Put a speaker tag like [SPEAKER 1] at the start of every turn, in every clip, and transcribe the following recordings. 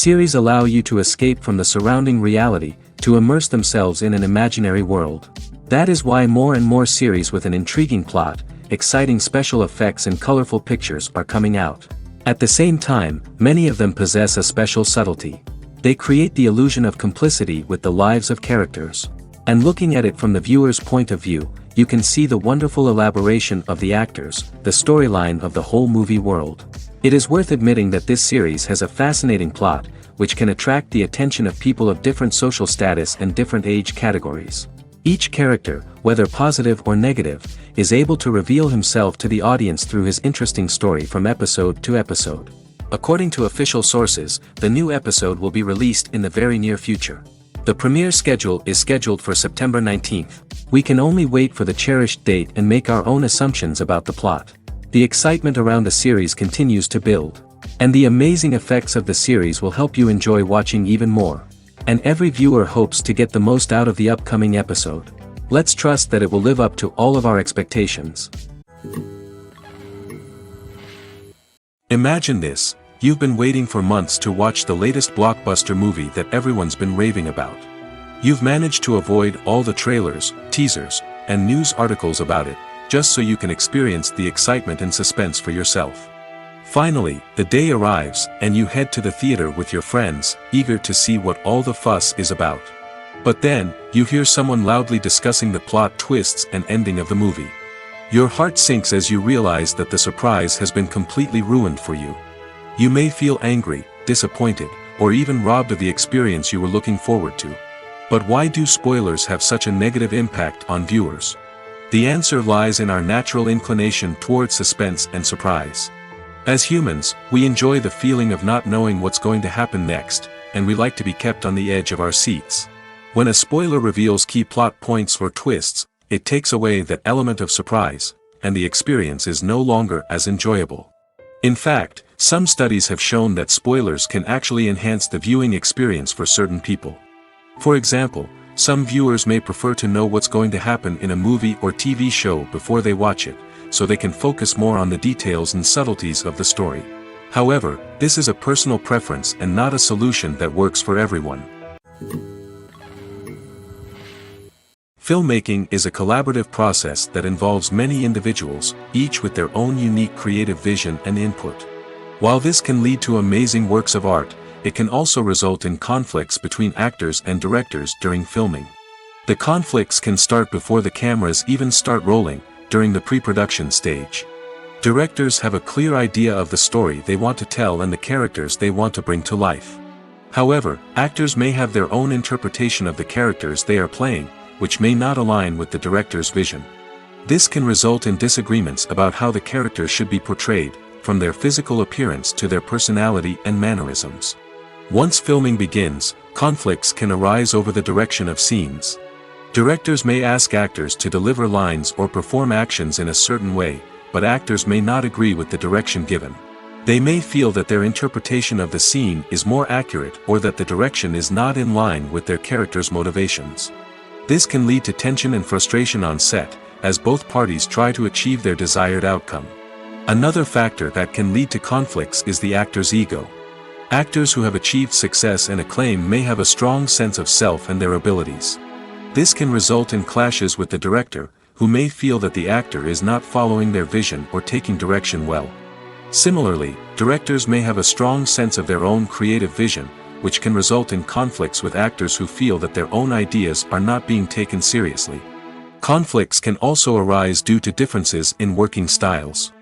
[SPEAKER 1] Series allow you to escape from the surrounding reality, to immerse themselves in an imaginary world. That is why more and more series with an intriguing plot, exciting special effects and colorful pictures are coming out. At the same time, many of them possess a special subtlety. They create the illusion of complicity with the lives of characters. And looking at it from the viewer's point of view, you can see the wonderful elaboration of the actors, the storyline of the whole movie world. It is worth admitting that this series has a fascinating plot, which can attract the attention of people of different social status and different age categories. Each character, whether positive or negative, is able to reveal himself to the audience through his interesting story from episode to episode. According to official sources, the new episode will be released in the very near future. The premiere schedule is scheduled for September 19th. We can only wait for the cherished date and make our own assumptions about the plot. The excitement around the series continues to build. And the amazing effects of the series will help you enjoy watching even more. And every viewer hopes to get the most out of the upcoming episode. Let's trust that it will live up to all of our expectations. Imagine this, you've been waiting for months to watch the latest blockbuster movie that everyone's been raving about. You've managed to avoid all the trailers, teasers, and news articles about it, just so you can experience the excitement and suspense for yourself. Finally, the day arrives, and you head to the theater with your friends, eager to see what all the fuss is about. But then, you hear someone loudly discussing the plot twists and ending of the movie. Your heart sinks as you realize that the surprise has been completely ruined for you. You may feel angry, disappointed, or even robbed of the experience you were looking forward to. But why do spoilers have such a negative impact on viewers? The answer lies in our natural inclination towards suspense and surprise. As humans, we enjoy the feeling of not knowing what's going to happen next, and we like to be kept on the edge of our seats. When a spoiler reveals key plot points or twists, it takes away that element of surprise, and the experience is no longer as enjoyable. In fact, some studies have shown that spoilers can actually enhance the viewing experience for certain people. For example, some viewers may prefer to know what's going to happen in a movie or TV show before they watch it, so they can focus more on the details and subtleties of the story. However, this is a personal preference and not a solution that works for everyone. Filmmaking is a collaborative process that involves many individuals, each with their own unique creative vision and input. While this can lead to amazing works of art, it can also result in conflicts between actors and directors during filming. The conflicts can start before the cameras even start rolling, during the pre-production stage. Directors have a clear idea of the story they want to tell and the characters they want to bring to life. However, actors may have their own interpretation of the characters they are playing, which may not align with the director's vision. This can result in disagreements about how the characters should be portrayed, from their physical appearance to their personality and mannerisms. Once filming begins, conflicts can arise over the direction of scenes. Directors may ask actors to deliver lines or perform actions in a certain way, but actors may not agree with the direction given. They may feel that their interpretation of the scene is more accurate or that the direction is not in line with their character's motivations. This can lead to tension and frustration on set, as both parties try to achieve their desired outcome. Another factor that can lead to conflicts is the actor's ego. Actors who have achieved success and acclaim may have a strong sense of self and their abilities. This can result in clashes with the director, who may feel that the actor is not following their vision or taking direction well. Similarly, directors may have a strong sense of their own creative vision, which can result in conflicts with actors who feel that their own ideas are not being taken seriously. Conflicts can also arise due to differences in working styles.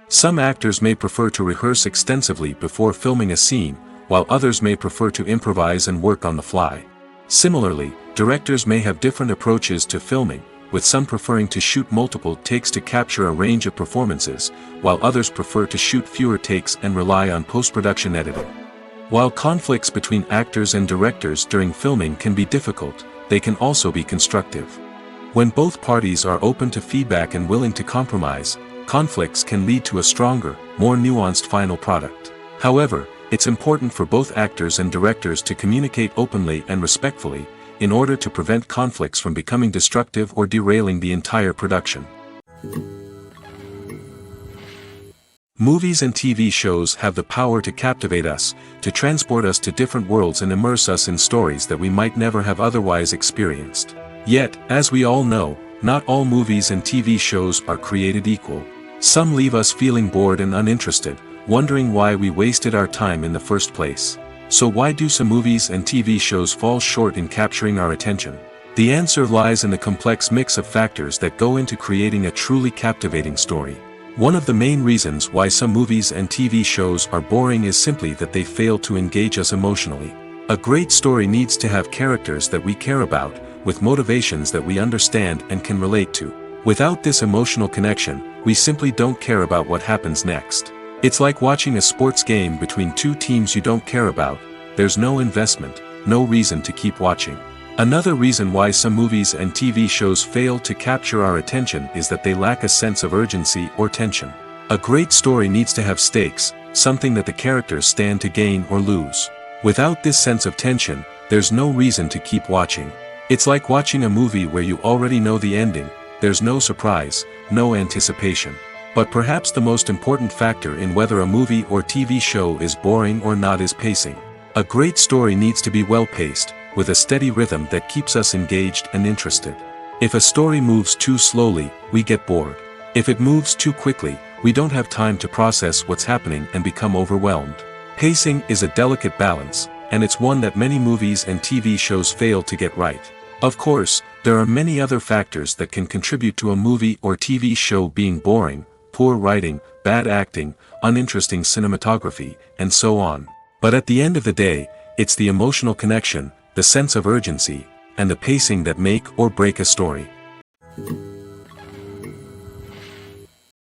[SPEAKER 1] Some actors may prefer to rehearse extensively before filming a scene, while others may prefer to improvise and work on the fly. Similarly, directors may have different approaches to filming, with some preferring to shoot multiple takes to capture a range of performances, while others prefer to shoot fewer takes and rely on post-production editing. While conflicts between actors and directors during filming can be difficult, they can also be constructive. When both parties are open to feedback and willing to compromise, conflicts can lead to a stronger, more nuanced final product. However, it's important for both actors and directors to communicate openly and respectfully, in order to prevent conflicts from becoming destructive or derailing the entire production. Movies and TV shows have the power to captivate us, to transport us to different worlds and immerse us in stories that we might never have otherwise experienced. Yet, as we all know, not all movies and TV shows are created equal. Some leave us feeling bored and uninterested, wondering why we wasted our time in the first place. So why do some movies and TV shows fall short in capturing our attention? The answer lies in the complex mix of factors that go into creating a truly captivating story. One of the main reasons why some movies and TV shows are boring is simply that they fail to engage us emotionally. A great story needs to have characters that we care about, with motivations that we understand and can relate to. Without this emotional connection, we simply don't care about what happens next. It's like watching a sports game between two teams you don't care about. There's no investment, no reason to keep watching. Another reason why some movies and TV shows fail to capture our attention is that they lack a sense of urgency or tension. A great story needs to have stakes, something that the characters stand to gain or lose. Without this sense of tension, there's no reason to keep watching. It's like watching a movie where you already know the ending. There's no surprise, no anticipation. But perhaps the most important factor in whether a movie or TV show is boring or not is pacing. A great story needs to be well-paced, with a steady rhythm that keeps us engaged and interested. If a story moves too slowly, we get bored. If it moves too quickly, we don't have time to process what's happening and become overwhelmed. Pacing is a delicate balance, and it's one that many movies and TV shows fail to get right. Of course, there are many other factors that can contribute to a movie or TV show being boring: poor writing, bad acting, uninteresting cinematography, and so on. But at the end of the day, it's the emotional connection, the sense of urgency, and the pacing that make or break a story.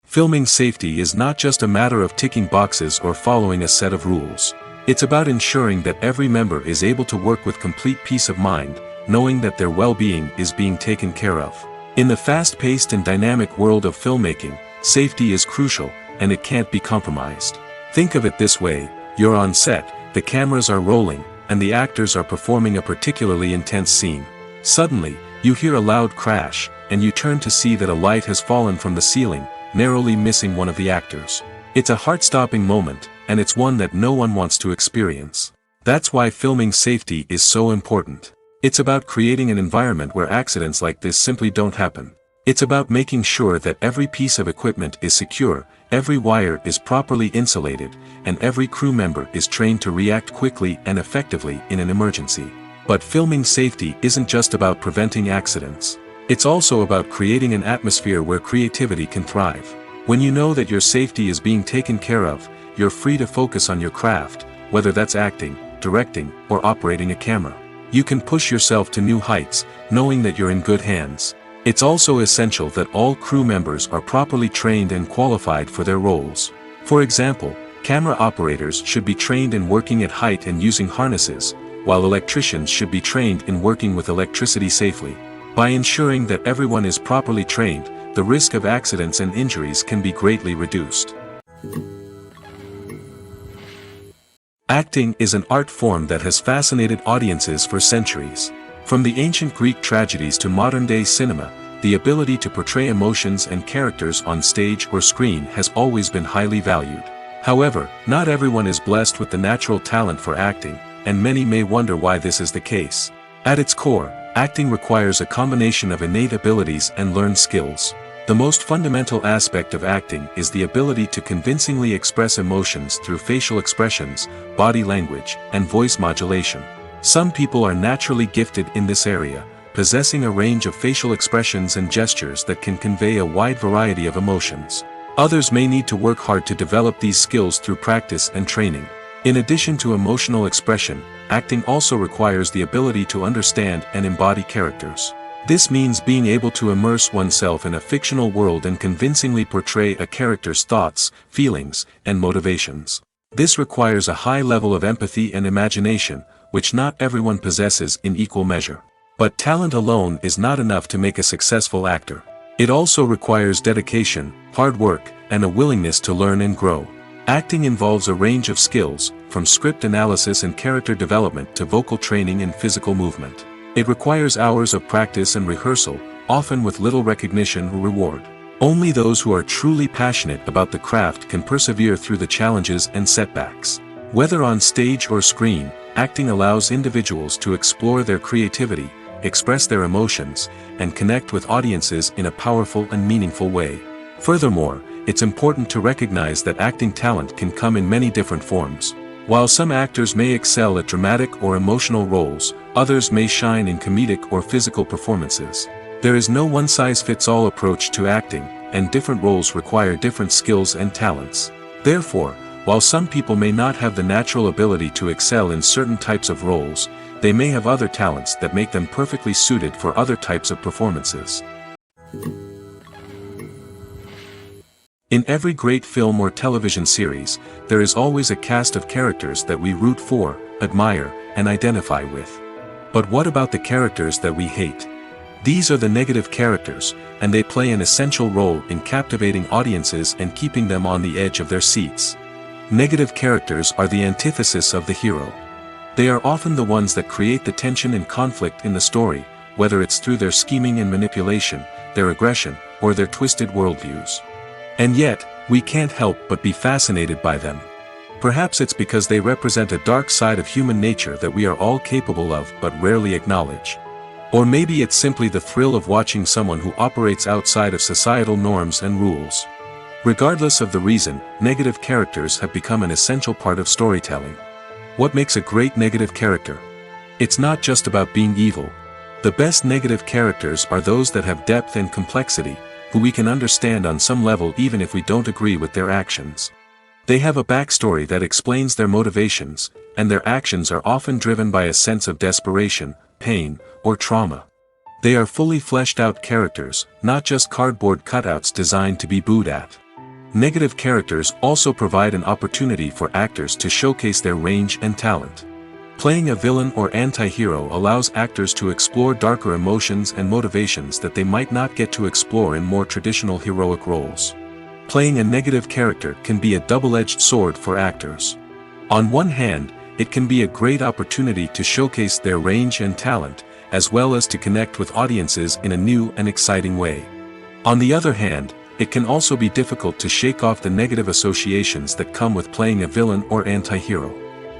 [SPEAKER 1] Filming safety is not just a matter of ticking boxes or following a set of rules. It's about ensuring that every member is able to work with complete peace of mind, knowing that their well-being is being taken care of. In the fast-paced and dynamic world of filmmaking, safety is crucial, and it can't be compromised. Think of it this way: you're on set, the cameras are rolling, and the actors are performing a particularly intense scene. Suddenly, you hear a loud crash, and you turn to see that a light has fallen from the ceiling, narrowly missing one of the actors. It's a heart-stopping moment, and it's one that no one wants to experience. That's why filming safety is so important. It's about creating an environment where accidents like this simply don't happen. It's about making sure that every piece of equipment is secure, every wire is properly insulated, and every crew member is trained to react quickly and effectively in an emergency. But filming safety isn't just about preventing accidents. It's also about creating an atmosphere where creativity can thrive. When you know that your safety is being taken care of, you're free to focus on your craft, whether that's acting, directing, or operating a camera. You can push yourself to new heights, knowing that you're in good hands. It's also essential that all crew members are properly trained and qualified for their roles. For example, camera operators should be trained in working at height and using harnesses, while electricians should be trained in working with electricity safely. By ensuring that everyone is properly trained, the risk of accidents and injuries can be greatly reduced. Acting is an art form that has fascinated audiences for centuries. From the ancient Greek tragedies to modern-day cinema, the ability to portray emotions and characters on stage or screen has always been highly valued. However, not everyone is blessed with the natural talent for acting, and many may wonder why this is the case. At its core, acting requires a combination of innate abilities and learned skills. The most fundamental aspect of acting is the ability to convincingly express emotions through facial expressions, body language, and voice modulation. Some people are naturally gifted in this area, possessing a range of facial expressions and gestures that can convey a wide variety of emotions. Others may need to work hard to develop these skills through practice and training. In addition to emotional expression, acting also requires the ability to understand and embody characters. This means being able to immerse oneself in a fictional world and convincingly portray a character's thoughts, feelings, and motivations. This requires a high level of empathy and imagination, which not everyone possesses in equal measure. But talent alone is not enough to make a successful actor. It also requires dedication, hard work, and a willingness to learn and grow. Acting involves a range of skills, from script analysis and character development to vocal training and physical movement. It requires hours of practice and rehearsal, often with little recognition or reward. Only those who are truly passionate about the craft can persevere through the challenges and setbacks. Whether on stage or screen, acting allows individuals to explore their creativity, express their emotions, and connect with audiences in a powerful and meaningful way. Furthermore, it's important to recognize that acting talent can come in many different forms. While some actors may excel at dramatic or emotional roles, others may shine in comedic or physical performances. There is no one-size-fits-all approach to acting, and different roles require different skills and talents. Therefore, while some people may not have the natural ability to excel in certain types of roles, they may have other talents that make them perfectly suited for other types of performances. In every great film or television series, there is always a cast of characters that we root for, admire, and identify with. But what about the characters that we hate? These are the negative characters, and they play an essential role in captivating audiences and keeping them on the edge of their seats. Negative characters are the antithesis of the hero. They are often the ones that create the tension and conflict in the story, whether it's through their scheming and manipulation, their aggression, or their twisted worldviews. And yet, we can't help but be fascinated by them. Perhaps it's because they represent a dark side of human nature that we are all capable of but rarely acknowledge. Or maybe it's simply the thrill of watching someone who operates outside of societal norms and rules. Regardless of the reason, negative characters have become an essential part of storytelling. What makes a great negative character? It's not just about being evil. The best negative characters are those that have depth and complexity, who we can understand on some level even if we don't agree with their actions. They have a backstory that explains their motivations, and their actions are often driven by a sense of desperation, pain, or trauma. They are fully fleshed out characters, not just cardboard cutouts designed to be booed at. Negative characters also provide an opportunity for actors to showcase their range and talent. Playing a villain or anti-hero allows actors to explore darker emotions and motivations that they might not get to explore in more traditional heroic roles. Playing a negative character can be a double-edged sword for actors. On one hand, it can be a great opportunity to showcase their range and talent, as well as to connect with audiences in a new and exciting way. On the other hand, it can also be difficult to shake off the negative associations that come with playing a villain or anti-hero.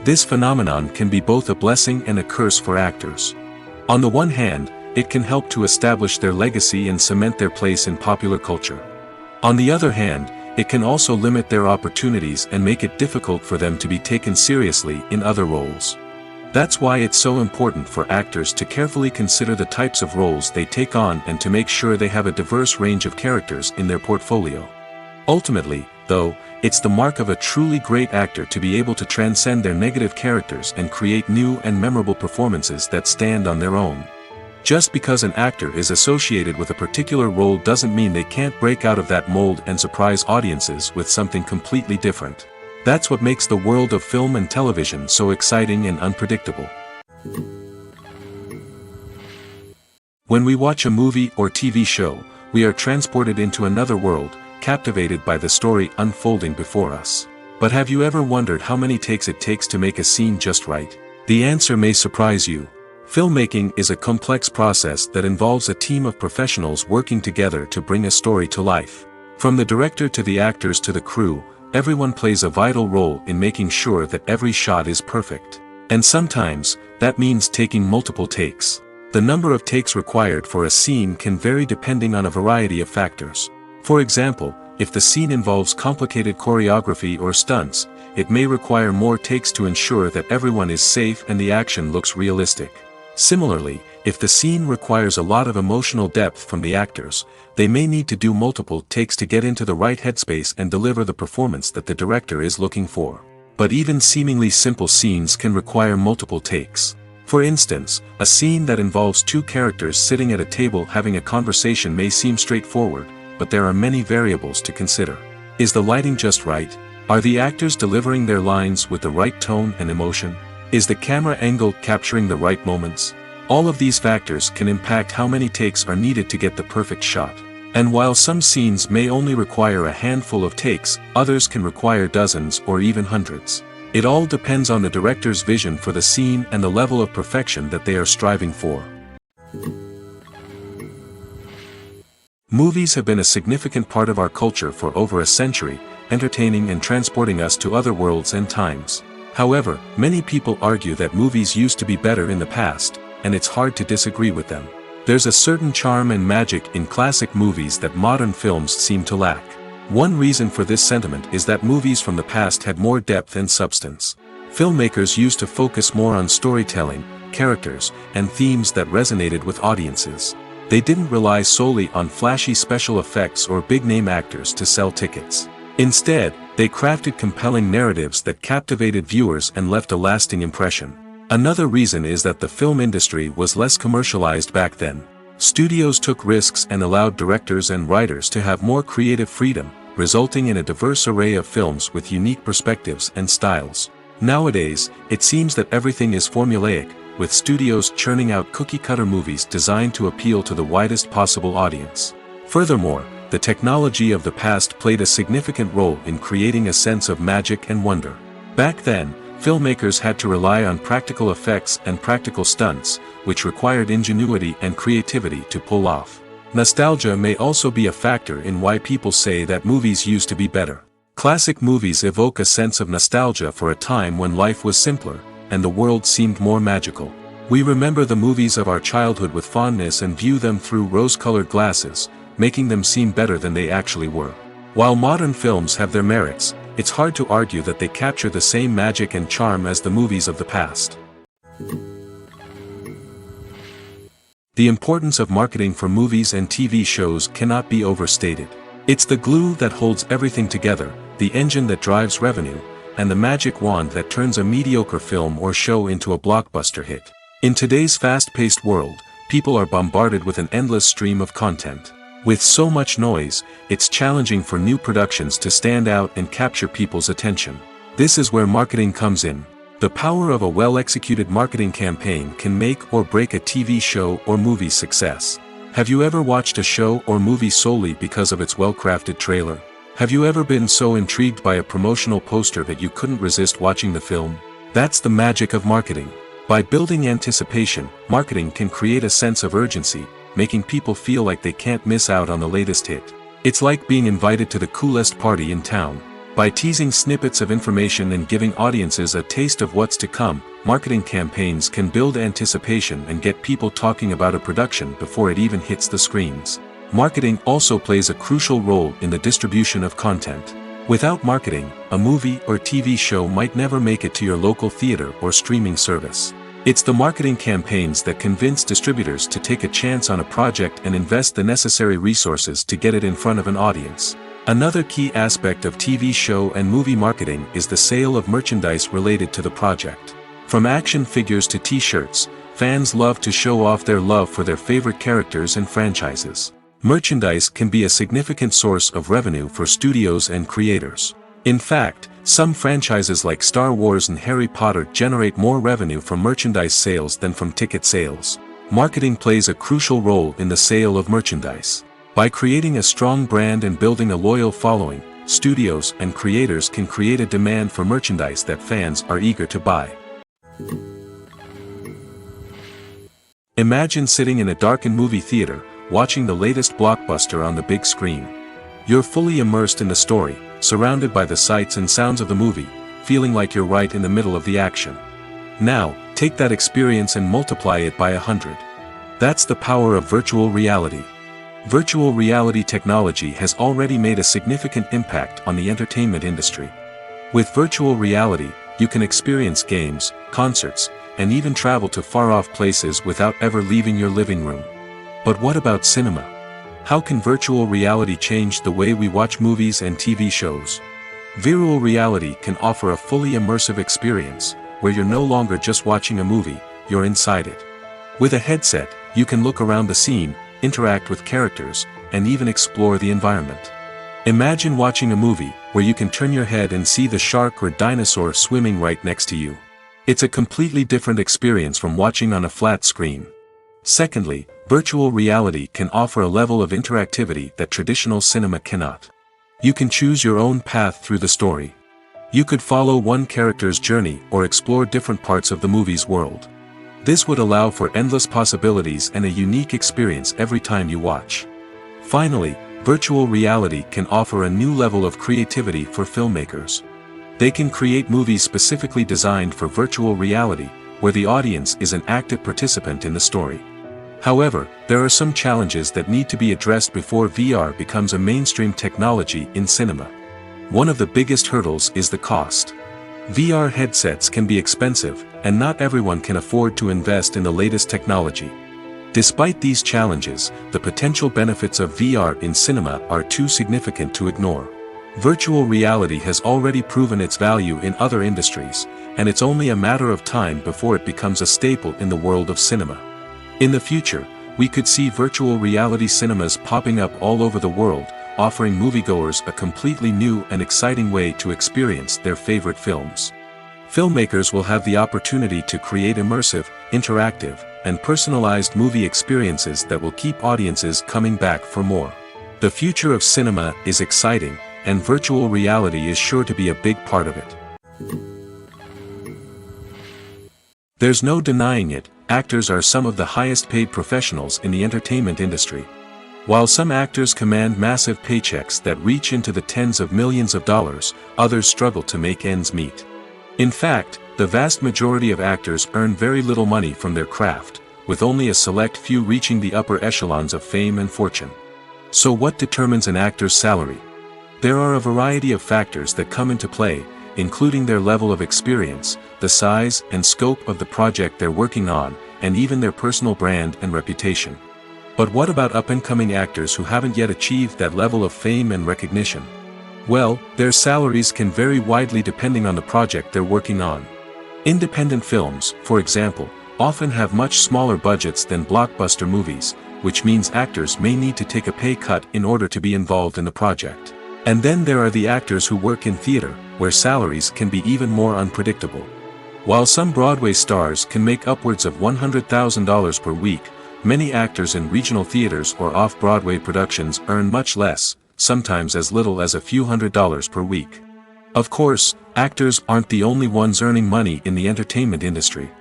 [SPEAKER 1] This phenomenon can be both a blessing and a curse for actors. On the one hand, it can help to establish their legacy and cement their place in popular culture. On the other hand, it can also limit their opportunities and make it difficult for them to be taken seriously in other roles. That's why it's so important for actors to carefully consider the types of roles they take on and to make sure they have a diverse range of characters in their portfolio. Ultimately, though, it's the mark of a truly great actor to be able to transcend their negative characters and create new and memorable performances that stand on their own. Just because an actor is associated with a particular role doesn't mean they can't break out of that mold and surprise audiences with something completely different. That's what makes the world of film and television so exciting and unpredictable. When we watch a movie or TV show, we are transported into another world, captivated by the story unfolding before us. But have you ever wondered how many takes it takes to make a scene just right? The answer may surprise you. Filmmaking is a complex process that involves a team of professionals working together to bring a story to life. From the director to the actors to the crew, everyone plays a vital role in making sure that every shot is perfect. And sometimes, that means taking multiple takes. The number of takes required for a scene can vary depending on a variety of factors. For example, if the scene involves complicated choreography or stunts, it may require more takes to ensure that everyone is safe and the action looks realistic. Similarly, if the scene requires a lot of emotional depth from the actors, they may need to do multiple takes to get into the right headspace and deliver the performance that the director is looking for. But even seemingly simple scenes can require multiple takes. For instance, a scene that involves two characters sitting at a table having a conversation may seem straightforward, but there are many variables to consider. Is the lighting just right? Are the actors delivering their lines with the right tone and emotion? Is the camera angle capturing the right moments? All of these factors can impact how many takes are needed to get the perfect shot. And while some scenes may only require a handful of takes, others can require dozens or even hundreds. It all depends on the director's vision for the scene and the level of perfection that they are striving for. Movies have been a significant part of our culture for over a century, entertaining and transporting us to other worlds and times. However, many people argue that movies used to be better in the past, and it's hard to disagree with them. There's a certain charm and magic in classic movies that modern films seem to lack. One reason for this sentiment is that movies from the past had more depth and substance. Filmmakers used to focus more on storytelling, characters, and themes that resonated with audiences. They didn't rely solely on flashy special effects or big-name actors to sell tickets. Instead, they crafted compelling narratives that captivated viewers and left a lasting impression. Another reason is that the film industry was less commercialized back then. Studios took risks and allowed directors and writers to have more creative freedom, resulting in a diverse array of films with unique perspectives and styles. Nowadays, it seems that everything is formulaic, with studios churning out cookie-cutter movies designed to appeal to the widest possible audience. Furthermore, the technology of the past played a significant role in creating a sense of magic and wonder. Back then, filmmakers had to rely on practical effects and practical stunts, which required ingenuity and creativity to pull off. Nostalgia may also be a factor in why people say that movies used to be better. Classic movies evoke a sense of nostalgia for a time when life was simpler, and the world seemed more magical. We remember the movies of our childhood with fondness and view them through rose-colored glasses, making them seem better than they actually were. While modern films have their merits, it's hard to argue that they capture the same magic and charm as the movies of the past. The importance of marketing for movies and TV shows cannot be overstated. It's the glue that holds everything together, the engine that drives revenue, and the magic wand that turns a mediocre film or show into a blockbuster hit. In today's fast-paced world, people are bombarded with an endless stream of content. With so much noise, it's challenging for new productions to stand out and capture people's attention. This is where marketing comes in. The power of a well-executed marketing campaign can make or break a TV show or movie's success. Have you ever watched a show or movie solely because of its well-crafted trailer? Have you ever been so intrigued by a promotional poster that you couldn't resist watching the film? That's the magic of marketing. By building anticipation, marketing can create a sense of urgency, making people feel like they can't miss out on the latest hit. It's like being invited to the coolest party in town. By teasing snippets of information and giving audiences a taste of what's to come, marketing campaigns can build anticipation and get people talking about a production before it even hits the screens. Marketing also plays a crucial role in the distribution of content. Without marketing, a movie or TV show might never make it to your local theater or streaming service. It's the marketing campaigns that convince distributors to take a chance on a project and invest the necessary resources to get it in front of an audience. Another key aspect of TV show and movie marketing is the sale of merchandise related to the project. From action figures to t-shirts, fans love to show off their love for their favorite characters and franchises. Merchandise can be a significant source of revenue for studios and creators. In fact, some franchises like Star Wars and Harry Potter generate more revenue from merchandise sales than from ticket sales. Marketing plays a crucial role in the sale of merchandise. By creating a strong brand and building a loyal following, studios and creators can create a demand for merchandise that fans are eager to buy. Imagine sitting in a darkened movie theater, watching the latest blockbuster on the big screen. You're fully immersed in the story, surrounded by the sights and sounds of the movie, feeling like you're right in the middle of the action. Now, take that experience and multiply it by 100. That's the power of virtual reality. Virtual reality technology has already made a significant impact on the entertainment industry. With virtual reality, you can experience games, concerts, and even travel to far-off places without ever leaving your living room. But what about cinema? How can virtual reality change the way we watch movies and TV shows? Virtual reality can offer a fully immersive experience, where you're no longer just watching a movie, you're inside it. With a headset, you can look around the scene, interact with characters, and even explore the environment. Imagine watching a movie, where you can turn your head and see the shark or dinosaur swimming right next to you. It's a completely different experience from watching on a flat screen. Secondly, virtual reality can offer a level of interactivity that traditional cinema cannot. You can choose your own path through the story. You could follow one character's journey or explore different parts of the movie's world. This would allow for endless possibilities and a unique experience every time you watch. Finally, virtual reality can offer a new level of creativity for filmmakers. They can create movies specifically designed for virtual reality, where the audience is an active participant in the story. However, there are some challenges that need to be addressed before VR becomes a mainstream technology in cinema. One of the biggest hurdles is the cost. VR headsets can be expensive, and not everyone can afford to invest in the latest technology. Despite these challenges, the potential benefits of VR in cinema are too significant to ignore. Virtual reality has already proven its value in other industries, and it's only a matter of time before it becomes a staple in the world of cinema. In the future, we could see virtual reality cinemas popping up all over the world, offering moviegoers a completely new and exciting way to experience their favorite films. Filmmakers will have the opportunity to create immersive, interactive, and personalized movie experiences that will keep audiences coming back for more. The future of cinema is exciting, and virtual reality is sure to be a big part of it. There's no denying it, actors are some of the highest paid professionals in the entertainment industry. While some actors command massive paychecks that reach into the tens of millions of dollars, others struggle to make ends meet. In fact, the vast majority of actors earn very little money from their craft, with only a select few reaching the upper echelons of fame and fortune. So what determines an actor's salary? There are a variety of factors that come into play, including their level of experience, the size and scope of the project they're working on, and even their personal brand and reputation. But what about up-and-coming actors who haven't yet achieved that level of fame and recognition? Well, their salaries can vary widely depending on the project they're working on. Independent films, for example, often have much smaller budgets than blockbuster movies, which means actors may need to take a pay cut in order to be involved in the project. And then there are the actors who work in theater, where salaries can be even more unpredictable. While some Broadway stars can make upwards of $100,000 per week, many actors in regional theaters or off-Broadway productions earn much less, sometimes as little as a few $100s per week. Of course, actors aren't the only ones earning money in the entertainment industry.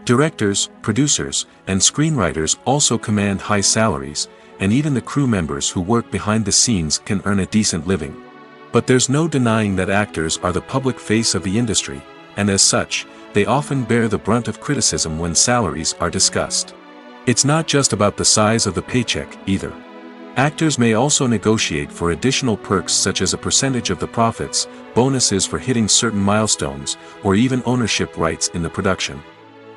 [SPEAKER 1] Directors, producers, and screenwriters also command high salaries, and even the crew members who work behind the scenes can earn a decent living. But there's no denying that actors are the public face of the industry, and as such, they often bear the brunt of criticism when salaries are discussed. It's not just about the size of the paycheck, either. Actors may also negotiate for additional perks such as a percentage of the profits, bonuses for hitting certain milestones, or even ownership rights in the production.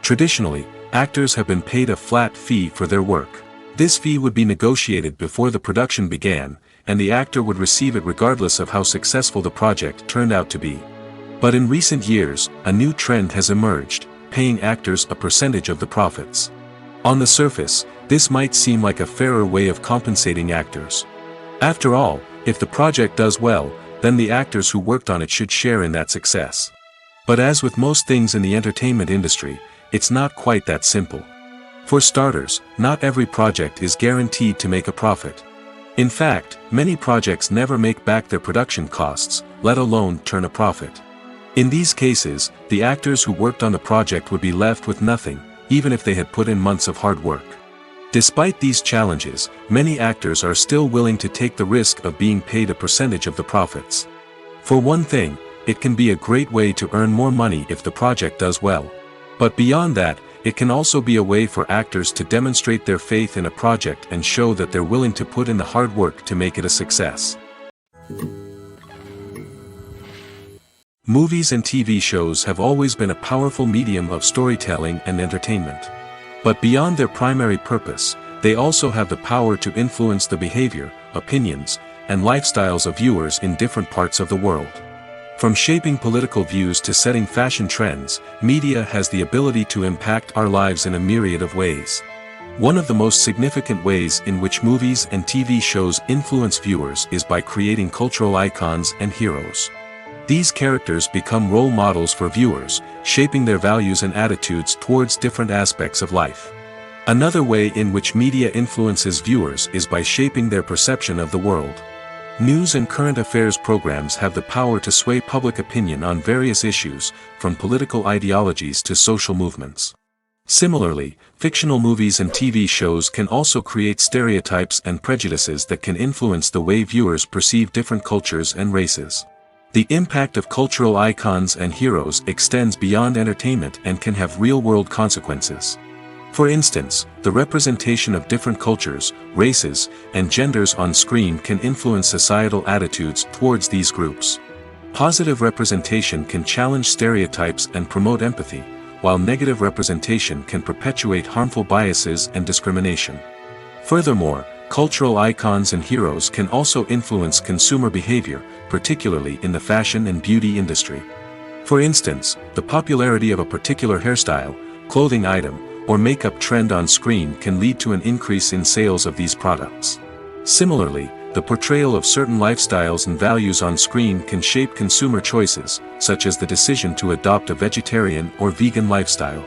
[SPEAKER 1] Traditionally, actors have been paid a flat fee for their work. This fee would be negotiated before the production began, and the actor would receive it regardless of how successful the project turned out to be. But in recent years, a new trend has emerged, paying actors a percentage of the profits. On the surface, this might seem like a fairer way of compensating actors. After all, if the project does well, then the actors who worked on it should share in that success. But as with most things in the entertainment industry, it's not quite that simple. For starters, not every project is guaranteed to make a profit. In fact, many projects never make back their production costs, let alone turn a profit. In these cases, the actors who worked on the project would be left with nothing, even if they had put in months of hard work. Despite these challenges, many actors are still willing to take the risk of being paid a percentage of the profits. For one thing, it can be a great way to earn more money if the project does well. But beyond that, it can also be a way for actors to demonstrate their faith in a project and show that they're willing to put in the hard work to make it a success. Movies and TV shows have always been a powerful medium of storytelling and entertainment. But beyond their primary purpose, they also have the power to influence the behavior, opinions, and lifestyles of viewers in different parts of the world. From shaping political views to setting fashion trends, media has the ability to impact our lives in a myriad of ways. One of the most significant ways in which movies and TV shows influence viewers is by creating cultural icons and heroes. These characters become role models for viewers, shaping their values and attitudes towards different aspects of life. Another way in which media influences viewers is by shaping their perception of the world. News and current affairs programs have the power to sway public opinion on various issues, from political ideologies to social movements. Similarly, fictional movies and TV shows can also create stereotypes and prejudices that can influence the way viewers perceive different cultures and races. The impact of cultural icons and heroes extends beyond entertainment and can have real-world consequences. For instance, the representation of different cultures, races, and genders on screen can influence societal attitudes towards these groups. Positive representation can challenge stereotypes and promote empathy, while negative representation can perpetuate harmful biases and discrimination. Furthermore, cultural icons and heroes can also influence consumer behavior, particularly in the fashion and beauty industry. For instance, the popularity of a particular hairstyle, clothing item, or makeup trend on screen can lead to an increase in sales of these products. Similarly, the portrayal of certain lifestyles and values on screen can shape consumer choices, such as the decision to adopt a vegetarian or vegan lifestyle.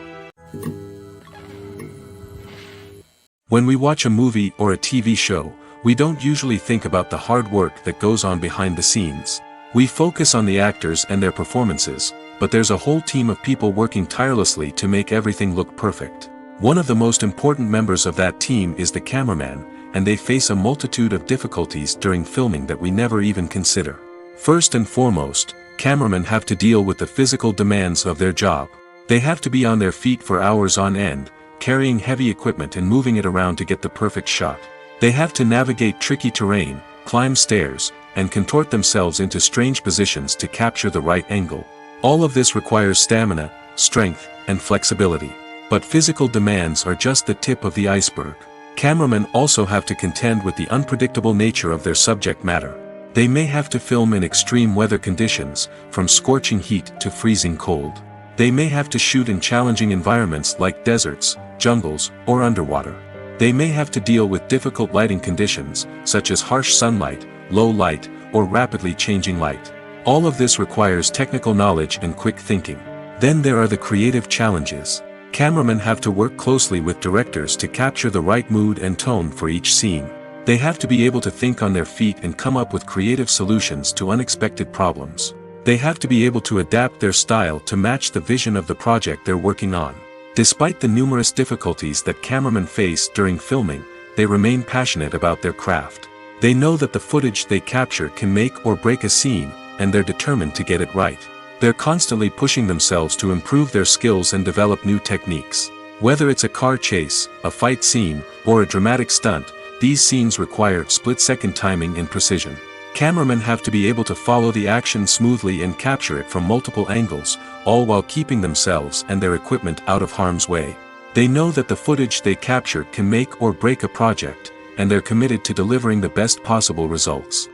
[SPEAKER 1] When we watch a movie or a TV show, we don't usually think about the hard work that goes on behind the scenes. We focus on the actors and their performances, but there's a whole team of people working tirelessly to make everything look perfect. One of the most important members of that team is the cameraman, and they face a multitude of difficulties during filming that we never even consider. First and foremost, cameramen have to deal with the physical demands of their job. They have to be on their feet for hours on end, carrying heavy equipment and moving it around to get the perfect shot. They have to navigate tricky terrain, climb stairs, and contort themselves into strange positions to capture the right angle. All of this requires stamina, strength, and flexibility. But physical demands are just the tip of the iceberg. Cameramen also have to contend with the unpredictable nature of their subject matter. They may have to film in extreme weather conditions, from scorching heat to freezing cold. They may have to shoot in challenging environments like deserts, jungles, or underwater. They may have to deal with difficult lighting conditions, such as harsh sunlight, low light, or rapidly changing light. All of this requires technical knowledge and quick thinking. Then there are the creative challenges. Cameramen have to work closely with directors to capture the right mood and tone for each scene. They have to be able to think on their feet and come up with creative solutions to unexpected problems. They have to be able to adapt their style to match the vision of the project they're working on. Despite the numerous difficulties that cameramen face during filming, they remain passionate about their craft. They know that the footage they capture can make or break a scene, and they're determined to get it right. They're constantly pushing themselves to improve their skills and develop new techniques. Whether it's a car chase, a fight scene, or a dramatic stunt, these scenes require split-second timing and precision. Cameramen have to be able to follow the action smoothly and capture it from multiple angles, all while keeping themselves and their equipment out of harm's way. They know that the footage they capture can make or break a project, and they're committed to delivering the best possible results.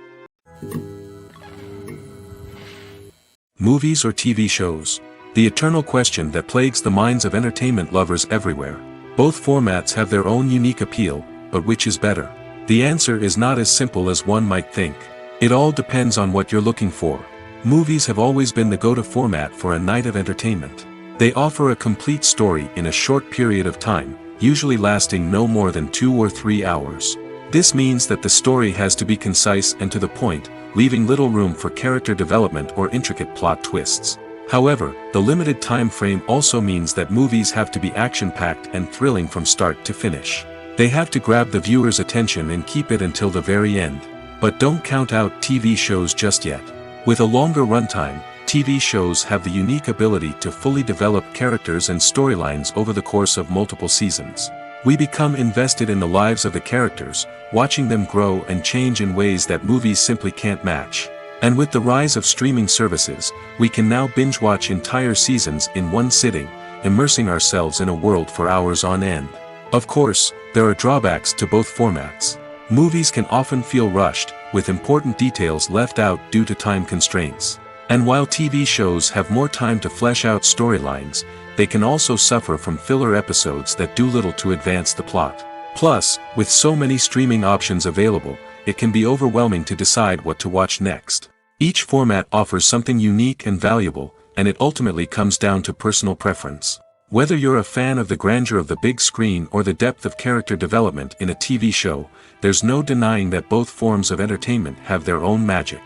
[SPEAKER 1] Movies or TV shows? The eternal question that plagues the minds of entertainment lovers everywhere. Both formats have their own unique appeal, but which is better? The answer is not as simple as one might think. It all depends on what you're looking for. Movies have always been the go-to format for a night of entertainment. They offer a complete story in a short period of time, usually lasting no more than 2 or 3 hours. This means that the story has to be concise and to the point, leaving little room for character development or intricate plot twists. However, the limited time frame also means that movies have to be action-packed and thrilling from start to finish. They have to grab the viewer's attention and keep it until the very end. But don't count out TV shows just yet. With a longer runtime, TV shows have the unique ability to fully develop characters and storylines over the course of multiple seasons. We become invested in the lives of the characters, watching them grow and change in ways that movies simply can't match. And with the rise of streaming services, we can now binge-watch entire seasons in one sitting, immersing ourselves in a world for hours on end. Of course, there are drawbacks to both formats. Movies can often feel rushed, with important details left out due to time constraints. And while TV shows have more time to flesh out storylines, they can also suffer from filler episodes that do little to advance the plot. Plus, with so many streaming options available, it can be overwhelming to decide what to watch next. Each format offers something unique and valuable, and it ultimately comes down to personal preference. Whether you're a fan of the grandeur of the big screen or the depth of character development in a TV show, there's no denying that both forms of entertainment have their own magic.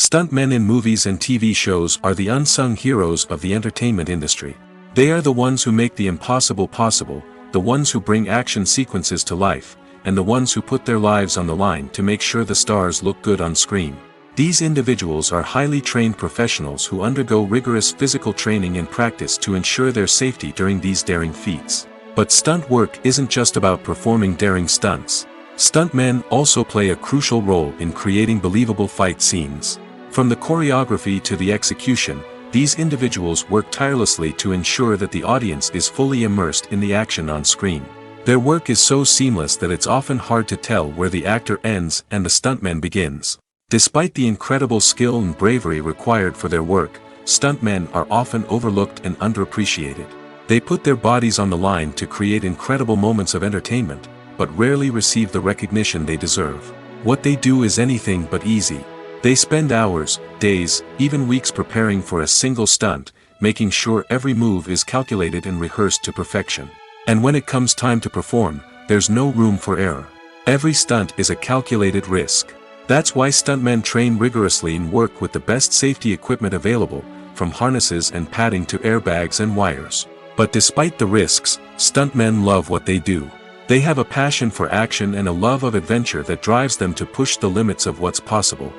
[SPEAKER 1] Stuntmen in movies and TV shows are the unsung heroes of the entertainment industry. They are the ones who make the impossible possible, the ones who bring action sequences to life, and the ones who put their lives on the line to make sure the stars look good on screen. These individuals are highly trained professionals who undergo rigorous physical training and practice to ensure their safety during these daring feats. But stunt work isn't just about performing daring stunts. Stuntmen also play a crucial role in creating believable fight scenes. From the choreography to the execution, these individuals work tirelessly to ensure that the audience is fully immersed in the action on screen. Their work is so seamless that it's often hard to tell where the actor ends and the stuntman begins. Despite the incredible skill and bravery required for their work, stuntmen are often overlooked and underappreciated. They put their bodies on the line to create incredible moments of entertainment, but rarely receive the recognition they deserve. What they do is anything but easy. They spend hours, days, even weeks preparing for a single stunt, making sure every move is calculated and rehearsed to perfection. And when it comes time to perform, there's no room for error. Every stunt is a calculated risk. That's why stuntmen train rigorously and work with the best safety equipment available, from harnesses and padding to airbags and wires. But despite the risks, stuntmen love what they do. They have a passion for action and a love of adventure that drives them to push the limits of what's possible.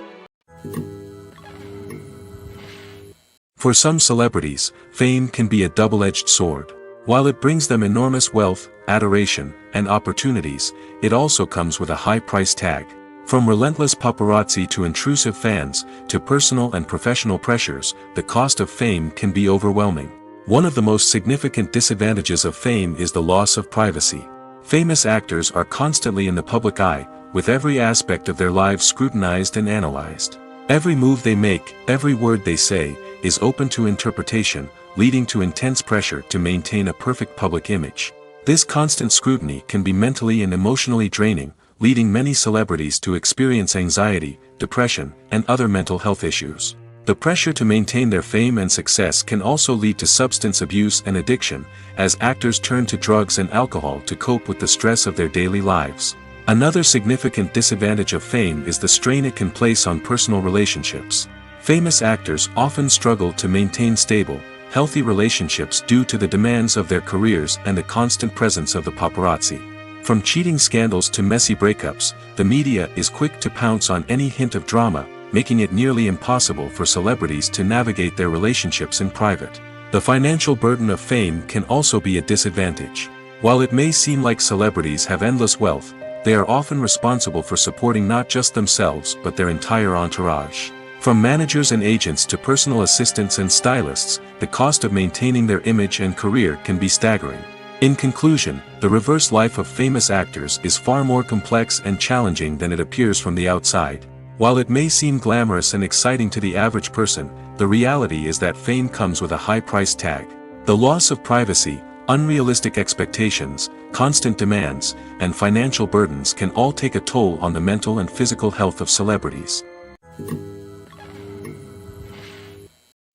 [SPEAKER 1] For some celebrities, fame can be a double-edged sword. While it brings them enormous wealth, adoration, and opportunities, it also comes with a high price tag. From relentless paparazzi to intrusive fans, to personal and professional pressures, the cost of fame can be overwhelming. One of the most significant disadvantages of fame is the loss of privacy. Famous actors are constantly in the public eye, with every aspect of their lives scrutinized and analyzed. Every move they make, every word they say, is open to interpretation, leading to intense pressure to maintain a perfect public image. This constant scrutiny can be mentally and emotionally draining, leading many celebrities to experience anxiety, depression, and other mental health issues. The pressure to maintain their fame and success can also lead to substance abuse and addiction, as actors turn to drugs and alcohol to cope with the stress of their daily lives. Another significant disadvantage of fame is the strain it can place on personal relationships. Famous actors often struggle to maintain stable, healthy relationships due to the demands of their careers and the constant presence of the paparazzi. From cheating scandals to messy breakups, the media is quick to pounce on any hint of drama, making it nearly impossible for celebrities to navigate their relationships in private. The financial burden of fame can also be a disadvantage. While it may seem like celebrities have endless wealth, they are often responsible for supporting not just themselves but their entire entourage. From managers and agents to personal assistants and stylists, the cost of maintaining their image and career can be staggering. In conclusion, the reverse life of famous actors is far more complex and challenging than it appears from the outside. While it may seem glamorous and exciting to the average person, the reality is that fame comes with a high price tag. The loss of privacy, unrealistic expectations, constant demands, and financial burdens can all take a toll on the mental and physical health of celebrities.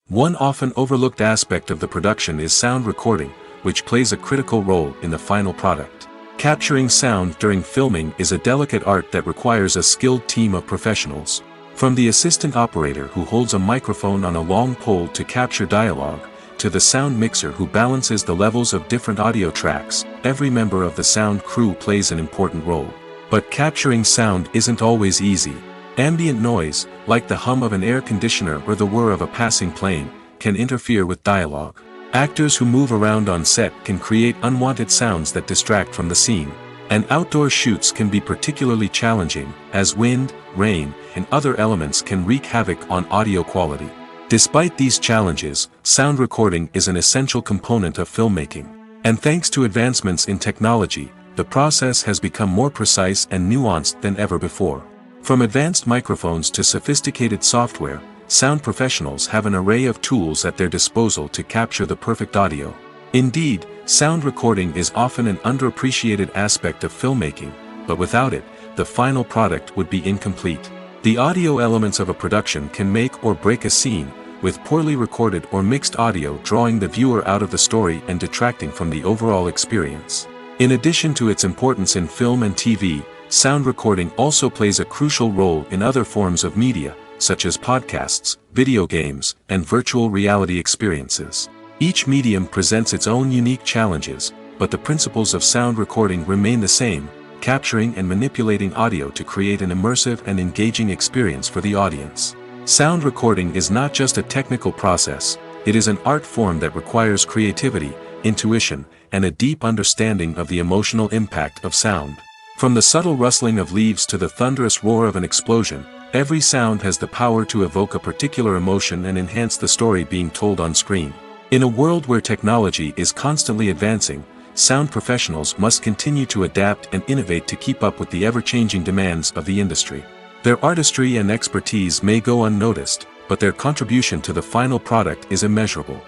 [SPEAKER 1] One often overlooked aspect of the production is sound recording, which plays a critical role in the final product. Capturing sound during filming is a delicate art that requires a skilled team of professionals. From the assistant operator who holds a microphone on a long pole to capture dialogue, to the sound mixer who balances the levels of different audio tracks, every member of the sound crew plays an important role. But capturing sound isn't always easy. Ambient noise, like the hum of an air conditioner or the whir of a passing plane, can interfere with dialogue. Actors who move around on set can create unwanted sounds that distract from the scene. And outdoor shoots can be particularly challenging, as wind, rain, and other elements can wreak havoc on audio quality. Despite these challenges, sound recording is an essential component of filmmaking. And thanks to advancements in technology, the process has become more precise and nuanced than ever before. From advanced microphones to sophisticated software, sound professionals have an array of tools at their disposal to capture the perfect audio. Indeed, sound recording is often an underappreciated aspect of filmmaking, but without it, the final product would be incomplete. The audio elements of a production can make or break a scene, with poorly recorded or mixed audio drawing the viewer out of the story and detracting from the overall experience. In addition to its importance in film and TV, sound recording also plays a crucial role in other forms of media, such as podcasts, video games, and virtual reality experiences. Each medium presents its own unique challenges, but the principles of sound recording remain the same, capturing and manipulating audio to create an immersive and engaging experience for the audience. Sound recording is not just a technical process, it is an art form that requires creativity, intuition, and a deep understanding of the emotional impact of sound. From the subtle rustling of leaves to the thunderous roar of an explosion, every sound has the power to evoke a particular emotion and enhance the story being told on screen. In a world where technology is constantly advancing, sound professionals must continue to adapt and innovate to keep up with the ever-changing demands of the industry. Their artistry and expertise may go unnoticed, but their contribution to the final product is immeasurable.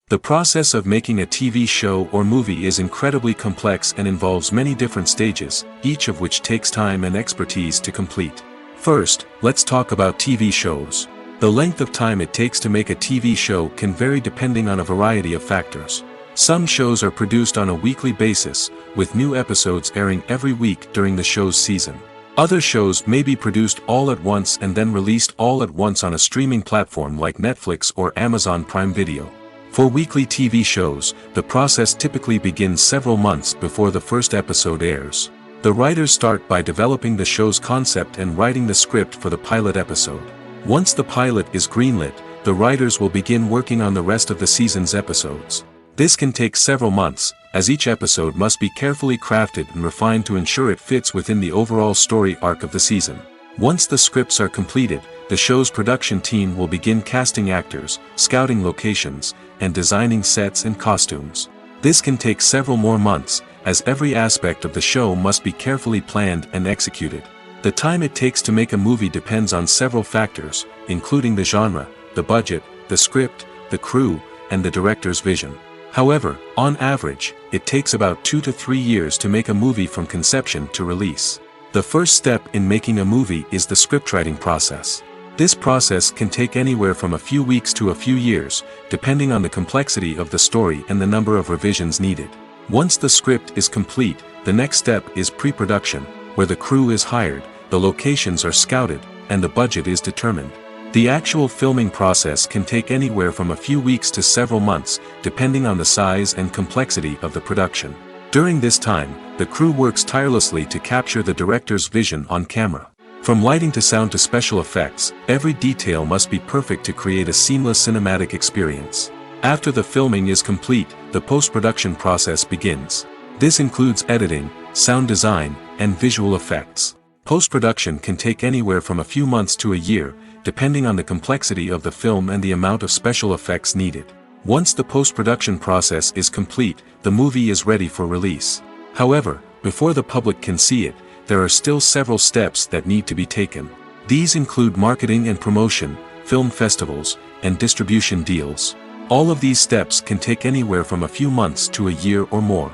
[SPEAKER 1] The process of making a TV show or movie is incredibly complex and involves many different stages, each of which takes time and expertise to complete. First, let's talk about TV shows. The length of time it takes to make a TV show can vary depending on a variety of factors. Some shows are produced on a weekly basis, with new episodes airing every week during the show's season. Other shows may be produced all at once and then released all at once on a streaming platform like Netflix or Amazon Prime Video. For weekly TV shows, the process typically begins several months before the first episode airs. The writers start by developing the show's concept and writing the script for the pilot episode. Once the pilot is greenlit, the writers will begin working on the rest of the season's episodes. This can take several months, as each episode must be carefully crafted and refined to ensure it fits within the overall story arc of the season. Once the scripts are completed, the show's production team will begin casting actors, scouting locations, and designing sets and costumes. This can take several more months, as every aspect of the show must be carefully planned and executed. The time it takes to make a movie depends on several factors, including the genre, the budget, the script, the crew, and the director's vision. However, on average, it takes about 2 to 3 years to make a movie from conception to release. The first step in making a movie is the scriptwriting process. This process can take anywhere from a few weeks to a few years, depending on the complexity of the story and the number of revisions needed. Once the script is complete, the next step is pre-production, where the crew is hired, the locations are scouted, and the budget is determined. The actual filming process can take anywhere from a few weeks to several months, depending on the size and complexity of the production. During this time, the crew works tirelessly to capture the director's vision on camera. From lighting to sound to special effects, every detail must be perfect to create a seamless cinematic experience. After the filming is complete, the post-production process begins. This includes editing, sound design, and visual effects. Post-production can take anywhere from a few months to a year, depending on the complexity of the film and the amount of special effects needed. Once the post-production process is complete, the movie is ready for release. However, before the public can see it, there are still several steps that need to be taken. These include marketing and promotion, film festivals, and distribution deals. All of these steps can take anywhere from a few months to a year or more.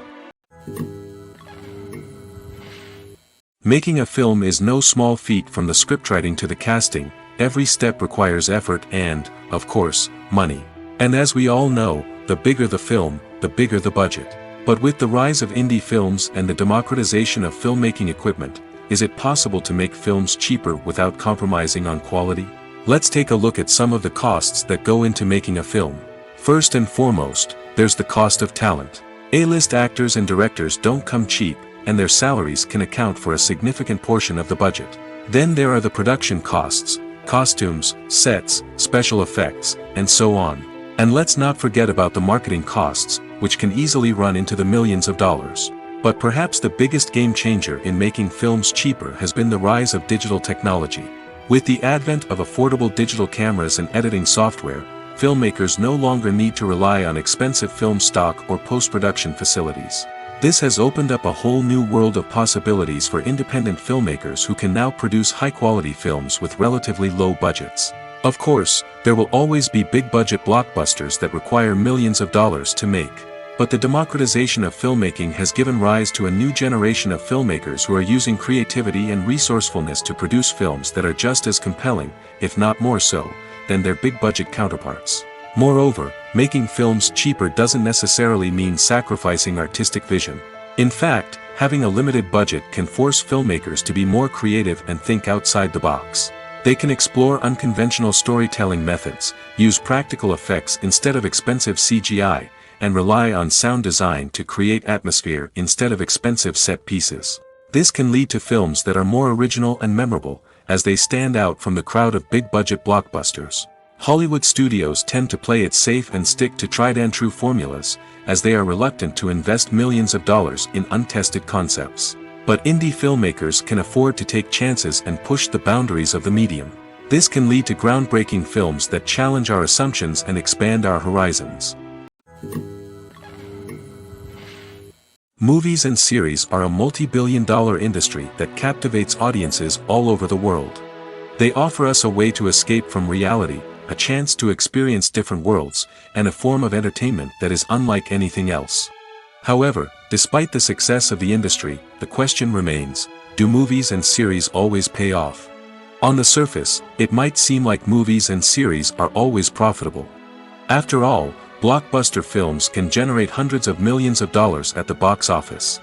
[SPEAKER 1] Making a film is no small feat. From the scriptwriting to the casting, every step requires effort and, of course, money. And as we all know, the bigger the film, the bigger the budget. But with the rise of indie films and the democratization of filmmaking equipment, is it possible to make films cheaper without compromising on quality? Let's take a look at some of the costs that go into making a film. First and foremost, there's the cost of talent. A-list actors and directors don't come cheap, and their salaries can account for a significant portion of the budget. Then there are the production costs, costumes, sets, special effects, and so on. And let's not forget about the marketing costs, which can easily run into the millions of dollars. But perhaps the biggest game changer in making films cheaper has been the rise of digital technology. With the advent of affordable digital cameras and editing software, filmmakers no longer need to rely on expensive film stock or post-production facilities. This has opened up a whole new world of possibilities for independent filmmakers who can now produce high-quality films with relatively low budgets. Of course, there will always be big-budget blockbusters that require millions of dollars to make. But the democratization of filmmaking has given rise to a new generation of filmmakers who are using creativity and resourcefulness to produce films that are just as compelling, if not more so, than their big-budget counterparts. Moreover, making films cheaper doesn't necessarily mean sacrificing artistic vision. In fact, having a limited budget can force filmmakers to be more creative and think outside the box. They can explore unconventional storytelling methods, use practical effects instead of expensive CGI, and rely on sound design to create atmosphere instead of expensive set pieces. This can lead to films that are more original and memorable, as they stand out from the crowd of big-budget blockbusters. Hollywood studios tend to play it safe and stick to tried-and-true formulas, as they are reluctant to invest millions of dollars in untested concepts. But indie filmmakers can afford to take chances and push the boundaries of the medium. This can lead to groundbreaking films that challenge our assumptions and expand our horizons. Movies and series are a multi-billion-dollar industry that captivates audiences all over the world. They offer us a way to escape from reality, a chance to experience different worlds, and a form of entertainment that is unlike anything else. However, despite the success of the industry, the question remains, do movies and series always pay off? On the surface, it might seem like movies and series are always profitable. After all, blockbuster films can generate hundreds of millions of dollars at the box office.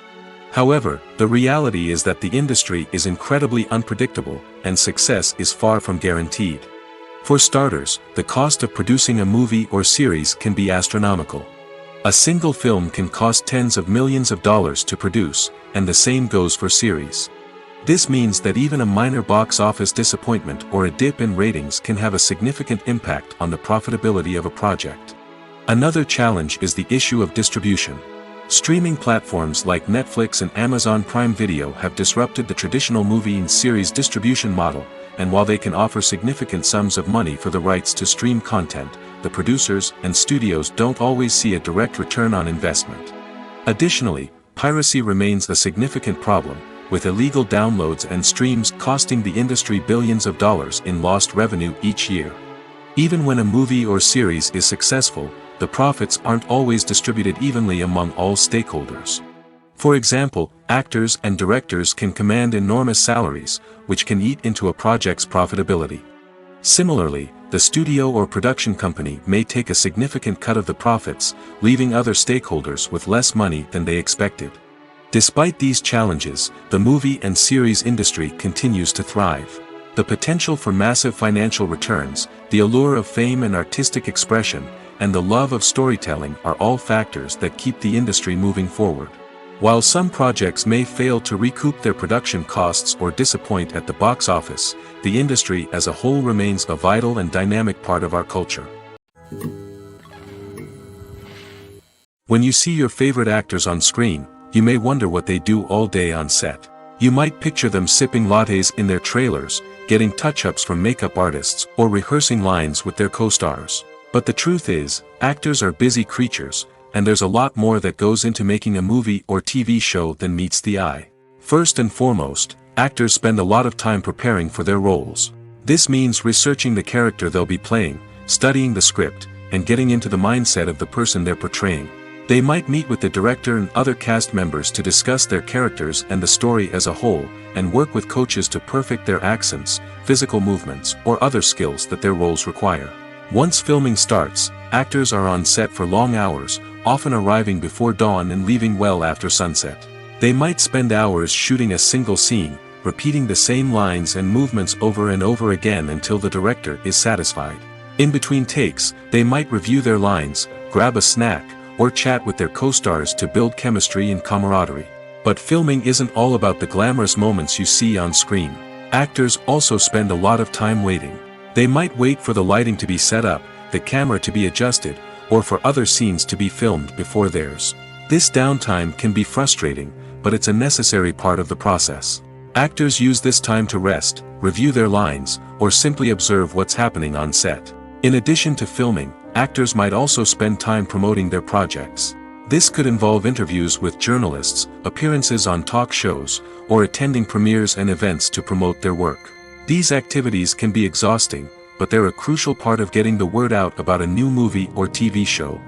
[SPEAKER 1] However, the reality is that the industry is incredibly unpredictable, and success is far from guaranteed. For starters, the cost of producing a movie or series can be astronomical. A single film can cost tens of millions of dollars to produce, and the same goes for series. This means that even a minor box office disappointment or a dip in ratings can have a significant impact on the profitability of a project. Another challenge is the issue of distribution. Streaming platforms like Netflix and Amazon Prime Video have disrupted the traditional movie and series distribution model, and while they can offer significant sums of money for the rights to stream content, the producers and studios don't always see a direct return on investment. Additionally, piracy remains a significant problem, with illegal downloads and streams costing the industry billions of dollars in lost revenue each year. Even when a movie or series is successful, the profits aren't always distributed evenly among all stakeholders. For example, actors and directors can command enormous salaries, which can eat into a project's profitability. Similarly, the studio or production company may take a significant cut of the profits, leaving other stakeholders with less money than they expected. Despite these challenges, the movie and series industry continues to thrive. The potential for massive financial returns, the allure of fame and artistic expression, and the love of storytelling are all factors that keep the industry moving forward. While some projects may fail to recoup their production costs or disappoint at the box office, the industry as a whole remains a vital and dynamic part of our culture. When you see your favorite actors on screen, you may wonder what they do all day on set. You might picture them sipping lattes in their trailers, getting touch-ups from makeup artists, or rehearsing lines with their co-stars. But the truth is, actors are busy creatures, and there's a lot more that goes into making a movie or TV show than meets the eye. First and foremost, actors spend a lot of time preparing for their roles. This means researching the character they'll be playing, studying the script, and getting into the mindset of the person they're portraying. They might meet with the director and other cast members to discuss their characters and the story as a whole, and work with coaches to perfect their accents, physical movements, or other skills that their roles require. Once filming starts, actors are on set for long hours, often arriving before dawn and leaving well after sunset. They might spend hours shooting a single scene, repeating the same lines and movements over and over again until the director is satisfied. In between takes, they might review their lines, grab a snack, or chat with their co-stars to build chemistry and camaraderie. But filming isn't all about the glamorous moments you see on screen. Actors also spend a lot of time waiting. They might wait for the lighting to be set up, the camera to be adjusted, or for other scenes to be filmed before theirs. This downtime can be frustrating, but it's a necessary part of the process. Actors use this time to rest, review their lines, or simply observe what's happening on set. In addition to filming, actors might also spend time promoting their projects. This could involve interviews with journalists, appearances on talk shows, or attending premieres and events to promote their work. These activities can be exhausting, but they're a crucial part of getting the word out about a new movie or TV show.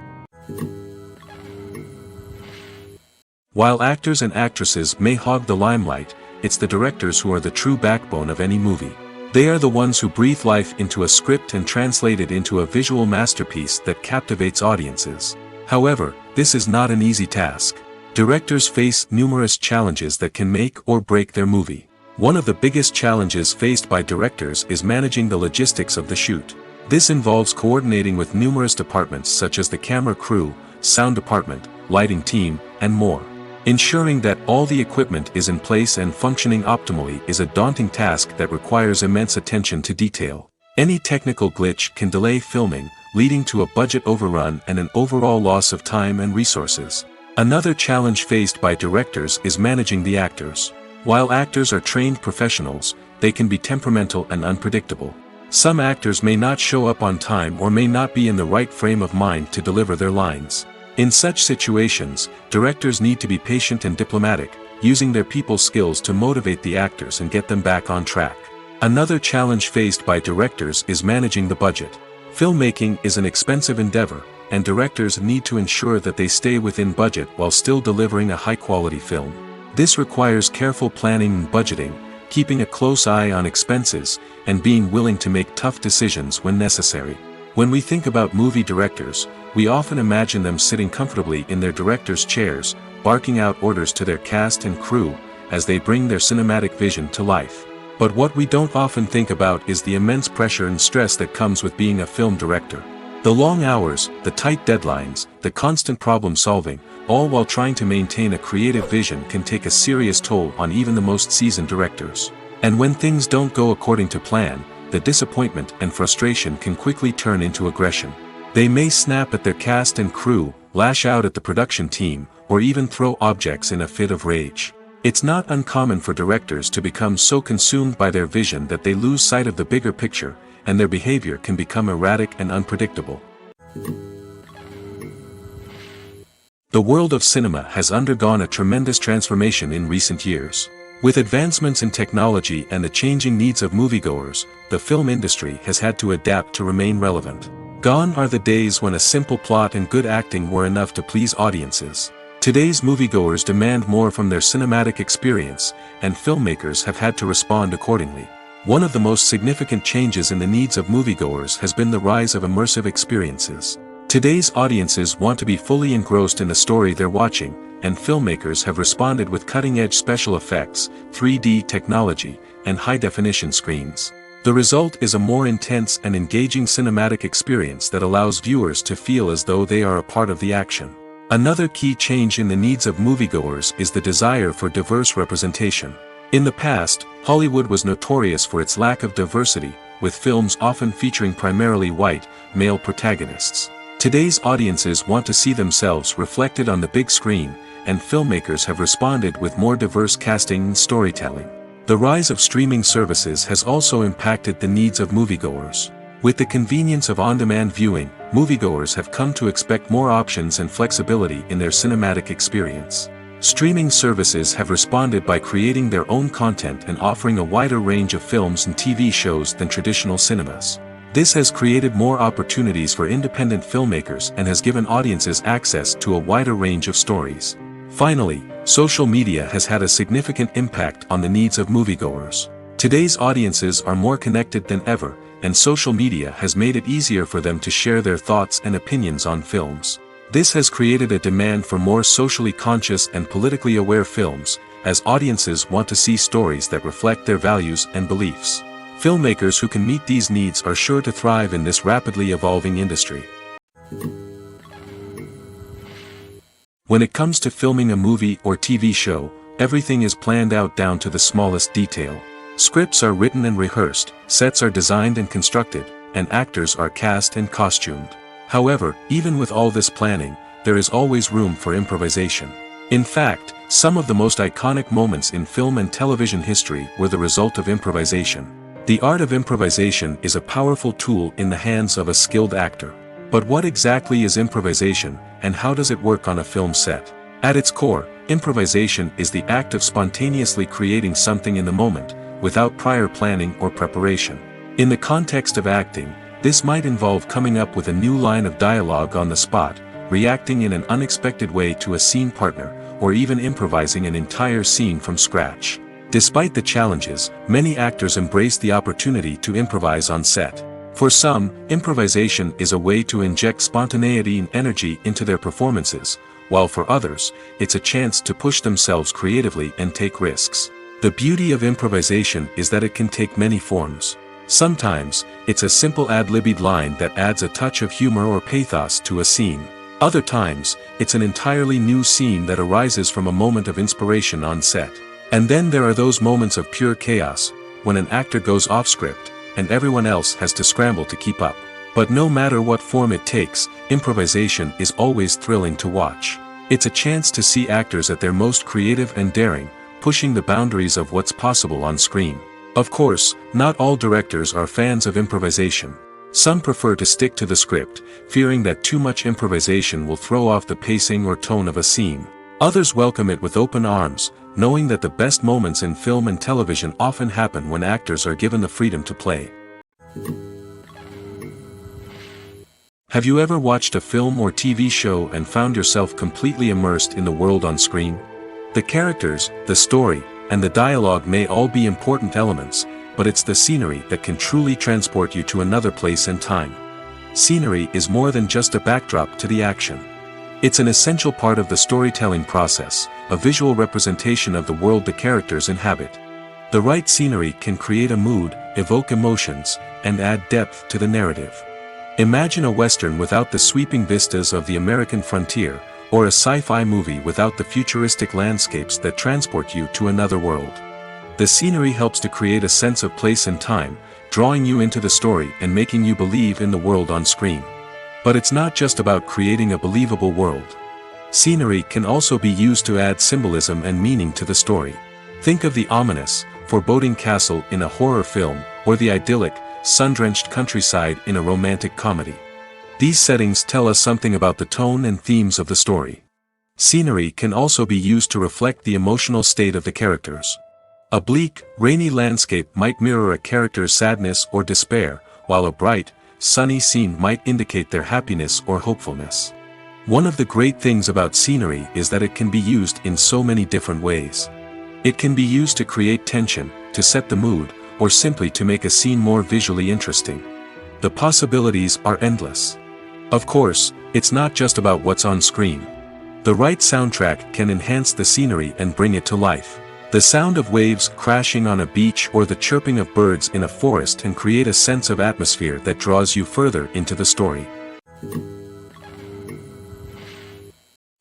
[SPEAKER 1] While actors and actresses may hog the limelight, it's the directors who are the true backbone of any movie. They are the ones who breathe life into a script and translate it into a visual masterpiece that captivates audiences. However, this is not an easy task. Directors face numerous challenges that can make or break their movie. One of the biggest challenges faced by directors is managing the logistics of the shoot. This involves coordinating with numerous departments such as the camera crew, sound department, lighting team, and more. Ensuring that all the equipment is in place and functioning optimally is a daunting task that requires immense attention to detail. Any technical glitch can delay filming, leading to a budget overrun and an overall loss of time and resources. Another challenge faced by directors is managing the actors. While actors are trained professionals, they can be temperamental and unpredictable. Some actors may not show up on time or may not be in the right frame of mind to deliver their lines. In such situations, directors need to be patient and diplomatic, using their people skills to motivate the actors and get them back on track. Another challenge faced by directors is managing the budget. Filmmaking is an expensive endeavor, and directors need to ensure that they stay within budget while still delivering a high-quality film. This requires careful planning and budgeting, keeping a close eye on expenses, and being willing to make tough decisions when necessary. When we think about movie directors, we often imagine them sitting comfortably in their director's chairs, barking out orders to their cast and crew, as they bring their cinematic vision to life. But what we don't often think about is the immense pressure and stress that comes with being a film director. The long hours, the tight deadlines, the constant problem solving, all while trying to maintain a creative vision can take a serious toll on even the most seasoned directors. And when things don't go according to plan, the disappointment and frustration can quickly turn into aggression. They may snap at their cast and crew, lash out at the production team, or even throw objects in a fit of rage. It's not uncommon for directors to become so consumed by their vision that they lose sight of the bigger picture, and their behavior can become erratic and unpredictable. The world of cinema has undergone a tremendous transformation in recent years. With advancements in technology and the changing needs of moviegoers, the film industry has had to adapt to remain relevant. Gone are the days when a simple plot and good acting were enough to please audiences. Today's moviegoers demand more from their cinematic experience, and filmmakers have had to respond accordingly. One of the most significant changes in the needs of moviegoers has been the rise of immersive experiences. Today's audiences want to be fully engrossed in the story they're watching, and filmmakers have responded with cutting-edge special effects, 3D technology, and high-definition screens. The result is a more intense and engaging cinematic experience that allows viewers to feel as though they are a part of the action. Another key change in the needs of moviegoers is the desire for diverse representation. In the past, Hollywood was notorious for its lack of diversity, with films often featuring primarily white, male protagonists. Today's audiences want to see themselves reflected on the big screen, and filmmakers have responded with more diverse casting and storytelling. The rise of streaming services has also impacted the needs of moviegoers. With the convenience of on-demand viewing, moviegoers have come to expect more options and flexibility in their cinematic experience. Streaming services have responded by creating their own content and offering a wider range of films and TV shows than traditional cinemas. This has created more opportunities for independent filmmakers and has given audiences access to a wider range of stories. Finally, social media has had a significant impact on the needs of moviegoers. Today's audiences are more connected than ever, and social media has made it easier for them to share their thoughts and opinions on films. This has created a demand for more socially conscious and politically aware films, as audiences want to see stories that reflect their values and beliefs. Filmmakers who can meet these needs are sure to thrive in this rapidly evolving industry. When it comes to filming a movie or TV show, everything is planned out down to the smallest detail. Scripts are written and rehearsed, sets are designed and constructed, and actors are cast and costumed. However, even with all this planning, there is always room for improvisation. In fact, some of the most iconic moments in film and television history were the result of improvisation. The art of improvisation is a powerful tool in the hands of a skilled actor. But what exactly is improvisation, and how does it work on a film set? At its core, improvisation is the act of spontaneously creating something in the moment, without prior planning or preparation. In the context of acting, this might involve coming up with a new line of dialogue on the spot, reacting in an unexpected way to a scene partner, or even improvising an entire scene from scratch. Despite the challenges, many actors embrace the opportunity to improvise on set. For some, improvisation is a way to inject spontaneity and energy into their performances, while for others, it's a chance to push themselves creatively and take risks. The beauty of improvisation is that it can take many forms. Sometimes, it's a simple ad-libbed line that adds a touch of humor or pathos to a scene. Other times, it's an entirely new scene that arises from a moment of inspiration on set. And then there are those moments of pure chaos, when an actor goes off script, and everyone else has to scramble to keep up. But no matter what form it takes, improvisation is always thrilling to watch. It's a chance to see actors at their most creative and daring, pushing the boundaries of what's possible on screen. Of course, not all directors are fans of improvisation. Some prefer to stick to the script, fearing that too much improvisation will throw off the pacing or tone of a scene. Others welcome it with open arms, knowing that the best moments in film and television often happen when actors are given the freedom to play. Have you ever watched a film or TV show and found yourself completely immersed in the world on screen? The characters, the story, and the dialogue may all be important elements, but it's the scenery that can truly transport you to another place and time. Scenery is more than just a backdrop to the action. It's an essential part of the storytelling process, a visual representation of the world the characters inhabit. The right scenery can create a mood, evoke emotions, and add depth to the narrative. Imagine a Western without the sweeping vistas of the American frontier, or a sci-fi movie without the futuristic landscapes that transport you to another world. The scenery helps to create a sense of place and time, drawing you into the story and making you believe in the world on screen. But it's not just about creating a believable world. Scenery can also be used to add symbolism and meaning to the story. Think of the ominous, foreboding castle in a horror film, or the idyllic, sun-drenched countryside in a romantic comedy. These settings tell us something about the tone and themes of the story. Scenery can also be used to reflect the emotional state of the characters. A bleak, rainy landscape might mirror a character's sadness or despair, while a bright, sunny scene might indicate their happiness or hopefulness. One of the great things about scenery is that it can be used in so many different ways. It can be used to create tension, to set the mood, or simply to make a scene more visually interesting. The possibilities are endless. Of course, it's not just about what's on screen. The right soundtrack can enhance the scenery and bring it to life. The sound of waves crashing on a beach or the chirping of birds in a forest can create a sense of atmosphere that draws you further into the story.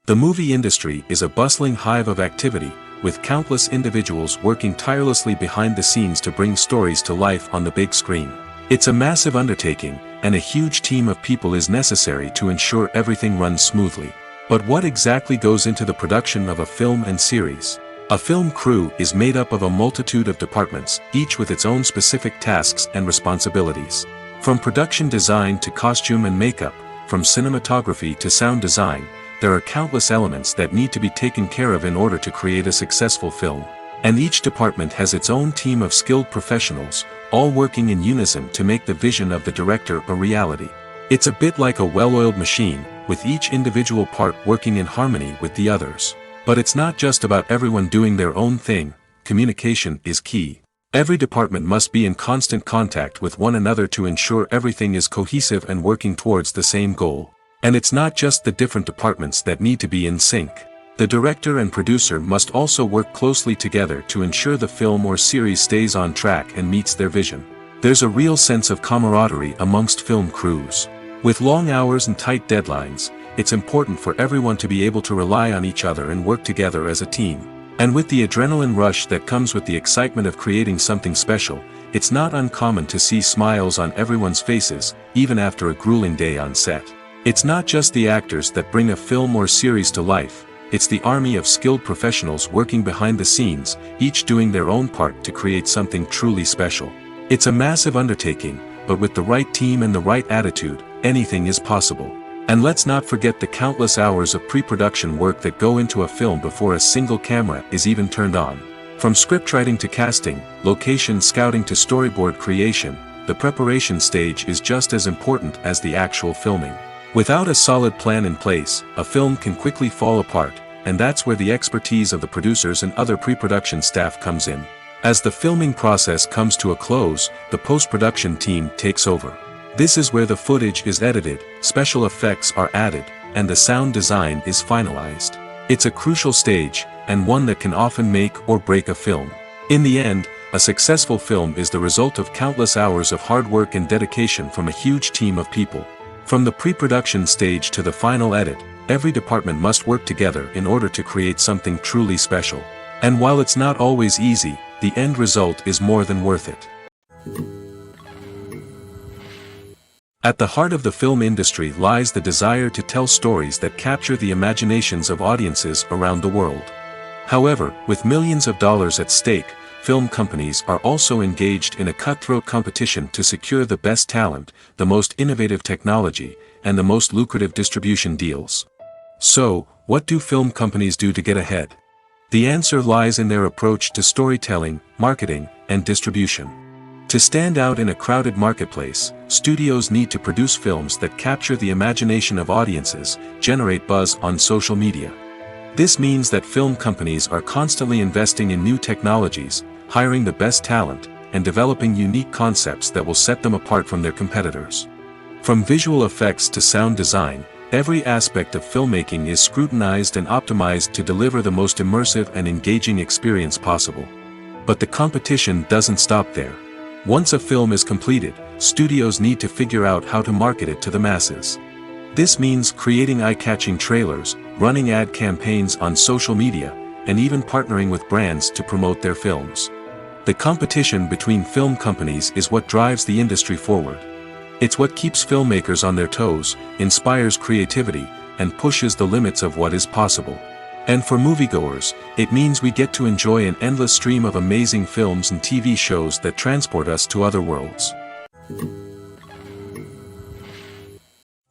[SPEAKER 1] The movie industry is a bustling hive of activity, with countless individuals working tirelessly behind the scenes to bring stories to life on the big screen. It's a massive undertaking, and a huge team of people is necessary to ensure everything runs smoothly. But what exactly goes into the production of a film and series? A film crew is made up of a multitude of departments, each with its own specific tasks and responsibilities. From production design to costume and makeup, from cinematography to sound design, there are countless elements that need to be taken care of in order to create a successful film. And each department has its own team of skilled professionals, all working in unison to make the vision of the director a reality. It's a bit like a well-oiled machine, with each individual part working in harmony with the others. But it's not just about everyone doing their own thing. Communication is key. Every department must be in constant contact with one another to ensure everything is cohesive and working towards the same goal. And it's not just the different departments that need to be in sync. The director and producer must also work closely together to ensure the film or series stays on track and meets their vision. There's a real sense of camaraderie amongst film crews. With long hours and tight deadlines, it's important for everyone to be able to rely on each other and work together as a team. And with the adrenaline rush that comes with the excitement of creating something special, it's not uncommon to see smiles on everyone's faces, even after a grueling day on set. It's not just the actors that bring a film or series to life. It's the army of skilled professionals working behind the scenes, each doing their own part to create something truly special. It's a massive undertaking, but with the right team and the right attitude, anything is possible. And let's not forget the countless hours of pre-production work that go into a film before a single camera is even turned on. From scriptwriting to casting, location scouting to storyboard creation, the preparation stage is just as important as the actual filming. Without a solid plan in place, a film can quickly fall apart, and that's where the expertise of the producers and other pre-production staff comes in. As the filming process comes to a close, the post-production team takes over. This is where the footage is edited, special effects are added, and the sound design is finalized. It's a crucial stage, and one that can often make or break a film. In the end, a successful film is the result of countless hours of hard work and dedication from a huge team of people. From the pre-production stage to the final edit, every department must work together in order to create something truly special. And while it's not always easy, the end result is more than worth it. At the heart of the film industry lies the desire to tell stories that capture the imaginations of audiences around the world. However, with millions of dollars at stake, film companies are also engaged in a cutthroat competition to secure the best talent, the most innovative technology, and the most lucrative distribution deals. So, what do film companies do to get ahead? The answer lies in their approach to storytelling, marketing, and distribution. To stand out in a crowded marketplace, studios need to produce films that capture the imagination of audiences, generate buzz on social media. This means that film companies are constantly investing in new technologies, hiring the best talent, and developing unique concepts that will set them apart from their competitors. From visual effects to sound design, every aspect of filmmaking is scrutinized and optimized to deliver the most immersive and engaging experience possible. But the competition doesn't stop there. Once a film is completed, studios need to figure out how to market it to the masses. This means creating eye-catching trailers, running ad campaigns on social media, and even partnering with brands to promote their films. The competition between film companies is what drives the industry forward. It's what keeps filmmakers on their toes, inspires creativity, and pushes the limits of what is possible. And for moviegoers, it means we get to enjoy an endless stream of amazing films and TV shows that transport us to other worlds.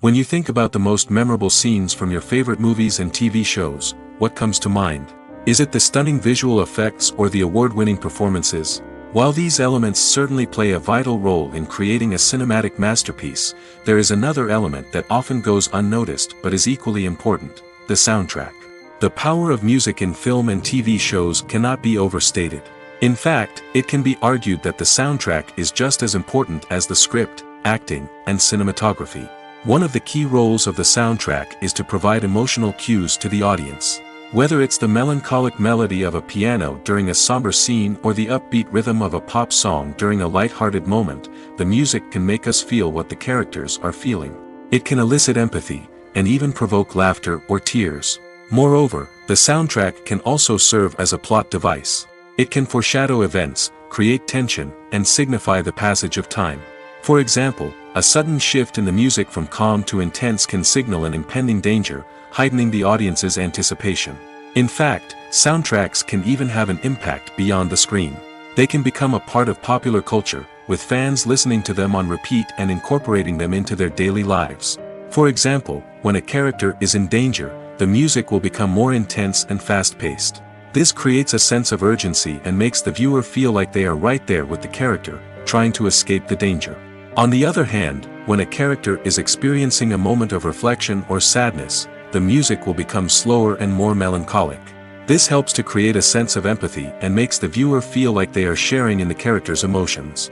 [SPEAKER 1] When you think about the most memorable scenes from your favorite movies and TV shows, what comes to mind? Is it the stunning visual effects or the award-winning performances? While these elements certainly play a vital role in creating a cinematic masterpiece, there is another element that often goes unnoticed but is equally important: the soundtrack. The power of music in film and TV shows cannot be overstated. In fact, it can be argued that the soundtrack is just as important as the script, acting, and cinematography. One of the key roles of the soundtrack is to provide emotional cues to the audience. Whether it's the melancholic melody of a piano during a somber scene or the upbeat rhythm of a pop song during a light-hearted moment, the music can make us feel what the characters are feeling. It can elicit empathy, and even provoke laughter or tears. Moreover, the soundtrack can also serve as a plot device. It can foreshadow events, create tension, and signify the passage of time. For example, a sudden shift in the music from calm to intense can signal an impending danger, heightening the audience's anticipation. In fact, soundtracks can even have an impact beyond the screen. They can become a part of popular culture, with fans listening to them on repeat and incorporating them into their daily lives. For example, when a character is in danger, the music will become more intense and fast-paced. This creates a sense of urgency and makes the viewer feel like they are right there with the character, trying to escape the danger. On the other hand, when a character is experiencing a moment of reflection or sadness, the music will become slower and more melancholic. This helps to create a sense of empathy and makes the viewer feel like they are sharing in the character's emotions.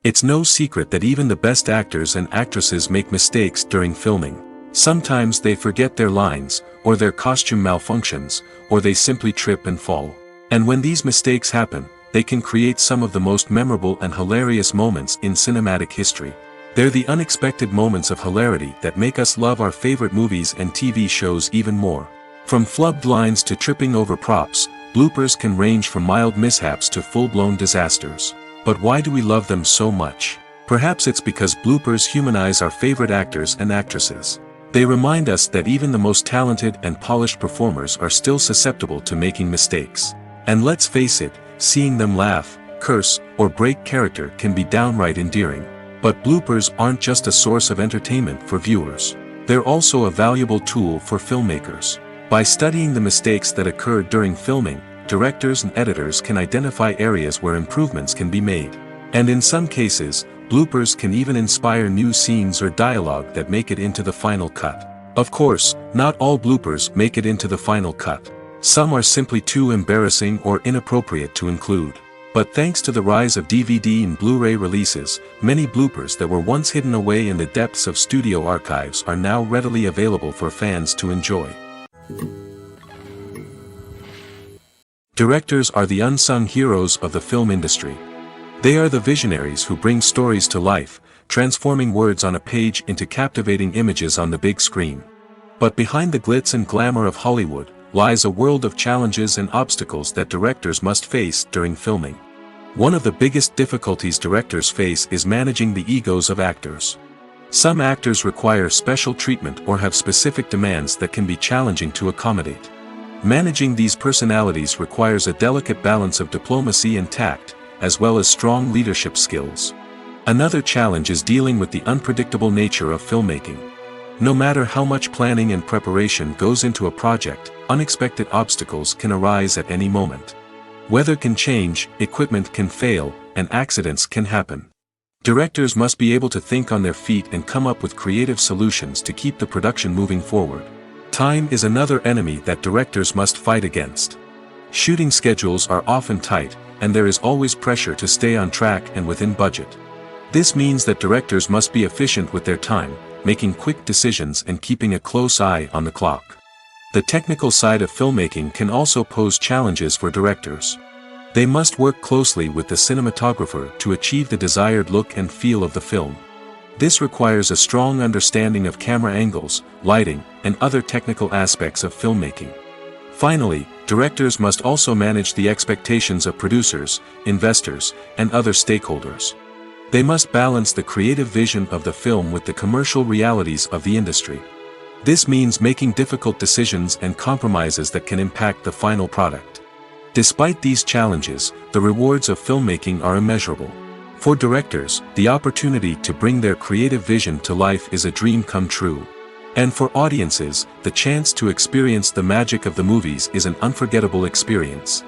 [SPEAKER 1] It's no secret that even the best actors and actresses make mistakes during filming. Sometimes they forget their lines, or their costume malfunctions, or they simply trip and fall. And when these mistakes happen, they can create some of the most memorable and hilarious moments in cinematic history. They're the unexpected moments of hilarity that make us love our favorite movies and TV shows even more. From flubbed lines to tripping over props, bloopers can range from mild mishaps to full-blown disasters. But why do we love them so much? Perhaps it's because bloopers humanize our favorite actors and actresses. They remind us that even the most talented and polished performers are still susceptible to making mistakes. And let's face it, seeing them laugh, curse, or break character can be downright endearing. But bloopers aren't just a source of entertainment for viewers. They're also a valuable tool for filmmakers. By studying the mistakes that occurred during filming, directors and editors can identify areas where improvements can be made. And in some cases, bloopers can even inspire new scenes or dialogue that make it into the final cut. Of course, not all bloopers make it into the final cut. Some are simply too embarrassing or inappropriate to include. But thanks to the rise of DVD and Blu-ray releases, many bloopers that were once hidden away in the depths of studio archives are now readily available for fans to enjoy. Directors are the unsung heroes of the film industry. They are the visionaries who bring stories to life, transforming words on a page into captivating images on the big screen. But behind the glitz and glamour of Hollywood lies a world of challenges and obstacles that directors must face during filming. One of the biggest difficulties directors face is managing the egos of actors. Some actors require special treatment or have specific demands that can be challenging to accommodate. Managing these personalities requires a delicate balance of diplomacy and tact, as well as strong leadership skills. Another challenge is dealing with the unpredictable nature of filmmaking. No matter how much planning and preparation goes into a project, unexpected obstacles can arise at any moment. Weather can change, equipment can fail, and accidents can happen. Directors must be able to think on their feet and come up with creative solutions to keep the production moving forward. Time is another enemy that directors must fight against. Shooting schedules are often tight, and there is always pressure to stay on track and within budget. This means that directors must be efficient with their time, making quick decisions and keeping a close eye on the clock. The technical side of filmmaking can also pose challenges for directors. They must work closely with the cinematographer to achieve the desired look and feel of the film. This requires a strong understanding of camera angles, lighting, and other technical aspects of filmmaking. Finally, directors must also manage the expectations of producers, investors, and other stakeholders. They must balance the creative vision of the film with the commercial realities of the industry. This means making difficult decisions and compromises that can impact the final product. Despite these challenges, the rewards of filmmaking are immeasurable. For directors, the opportunity to bring their creative vision to life is a dream come true. And for audiences, the chance to experience the magic of the movies is an unforgettable experience.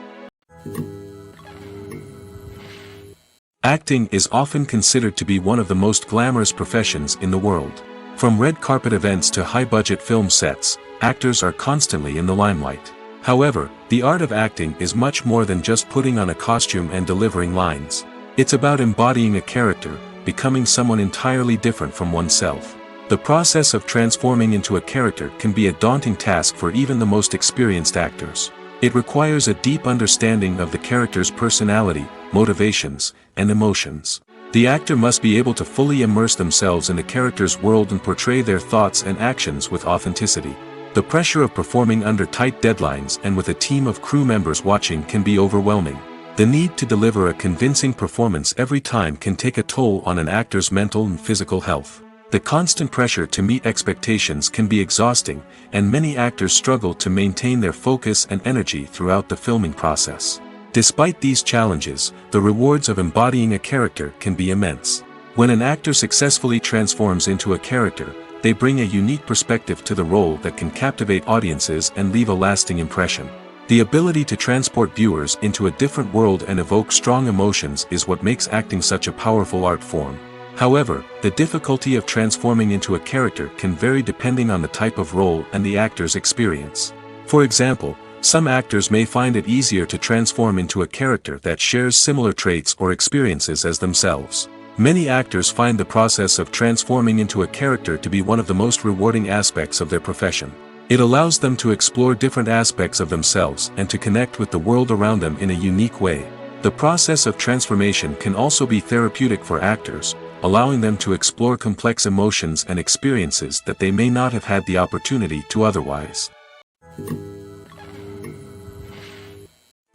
[SPEAKER 1] Acting is often considered to be one of the most glamorous professions in the world. From red carpet events to high-budget film sets, actors are constantly in the limelight. However, the art of acting is much more than just putting on a costume and delivering lines. It's about embodying a character, becoming someone entirely different from oneself. The process of transforming into a character can be a daunting task for even the most experienced actors. It requires a deep understanding of the character's personality, motivations, and emotions. The actor must be able to fully immerse themselves in the character's world and portray their thoughts and actions with authenticity. The pressure of performing under tight deadlines and with a team of crew members watching can be overwhelming. The need to deliver a convincing performance every time can take a toll on an actor's mental and physical health. The constant pressure to meet expectations can be exhausting, and many actors struggle to maintain their focus and energy throughout the filming process. Despite these challenges, the rewards of embodying a character can be immense. When an actor successfully transforms into a character, they bring a unique perspective to the role that can captivate audiences and leave a lasting impression. The ability to transport viewers into a different world and evoke strong emotions is what makes acting such a powerful art form. However, the difficulty of transforming into a character can vary depending on the type of role and the actor's experience. For example, some actors may find it easier to transform into a character that shares similar traits or experiences as themselves. Many actors find the process of transforming into a character to be one of the most rewarding aspects of their profession. It allows them to explore different aspects of themselves and to connect with the world around them in a unique way. The process of transformation can also be therapeutic for actors, allowing them to explore complex emotions and experiences that they may not have had the opportunity to otherwise.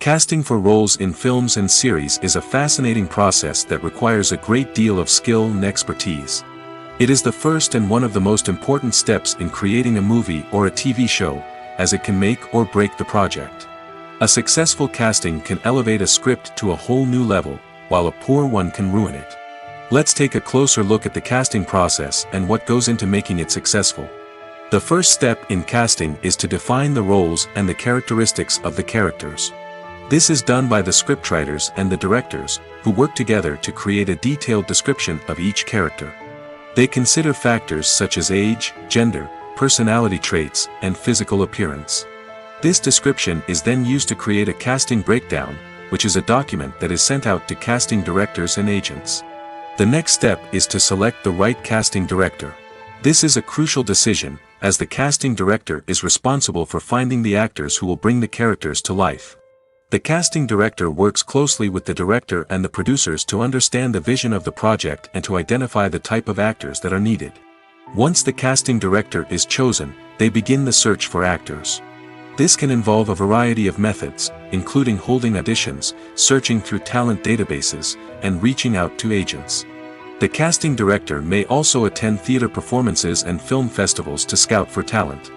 [SPEAKER 1] Casting for roles in films and series is a fascinating process that requires a great deal of skill and expertise. It is the first and one of the most important steps in creating a movie or a TV show, as it can make or break the project. A successful casting can elevate a script to a whole new level, while a poor one can ruin it. Let's take a closer look at the casting process and what goes into making it successful. The first step in casting is to define the roles and the characteristics of the characters. This is done by the scriptwriters and the directors, who work together to create a detailed description of each character. They consider factors such as age, gender, personality traits, and physical appearance. This description is then used to create a casting breakdown, which is a document that is sent out to casting directors and agents. The next step is to select the right casting director. This is a crucial decision, as the casting director is responsible for finding the actors who will bring the characters to life. The casting director works closely with the director and the producers to understand the vision of the project and to identify the type of actors that are needed. Once the casting director is chosen, they begin the search for actors. This can involve a variety of methods, including holding auditions, searching through talent databases, and reaching out to agents. The casting director may also attend theater performances and film festivals to scout for talent.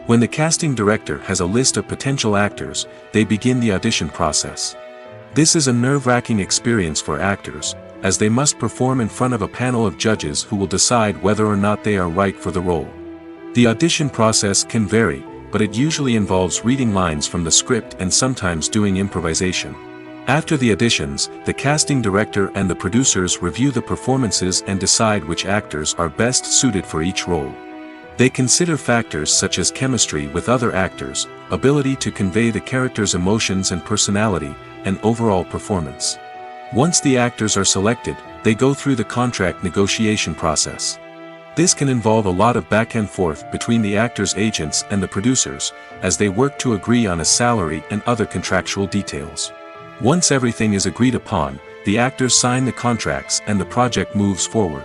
[SPEAKER 1] When the casting director has a list of potential actors, they begin the audition process. This is a nerve-wracking experience for actors, as they must perform in front of a panel of judges who will decide whether or not they are right for the role. The audition process can vary, but it usually involves reading lines from the script and sometimes doing improvisation. After the auditions, the casting director and the producers review the performances and decide which actors are best suited for each role. They consider factors such as chemistry with other actors, ability to convey the character's emotions and personality, and overall performance. Once the actors are selected, they go through the contract negotiation process. This can involve a lot of back and forth between the actors' agents and the producers, as they work to agree on a salary and other contractual details. Once everything is agreed upon, the actors sign the contracts and the project moves forward.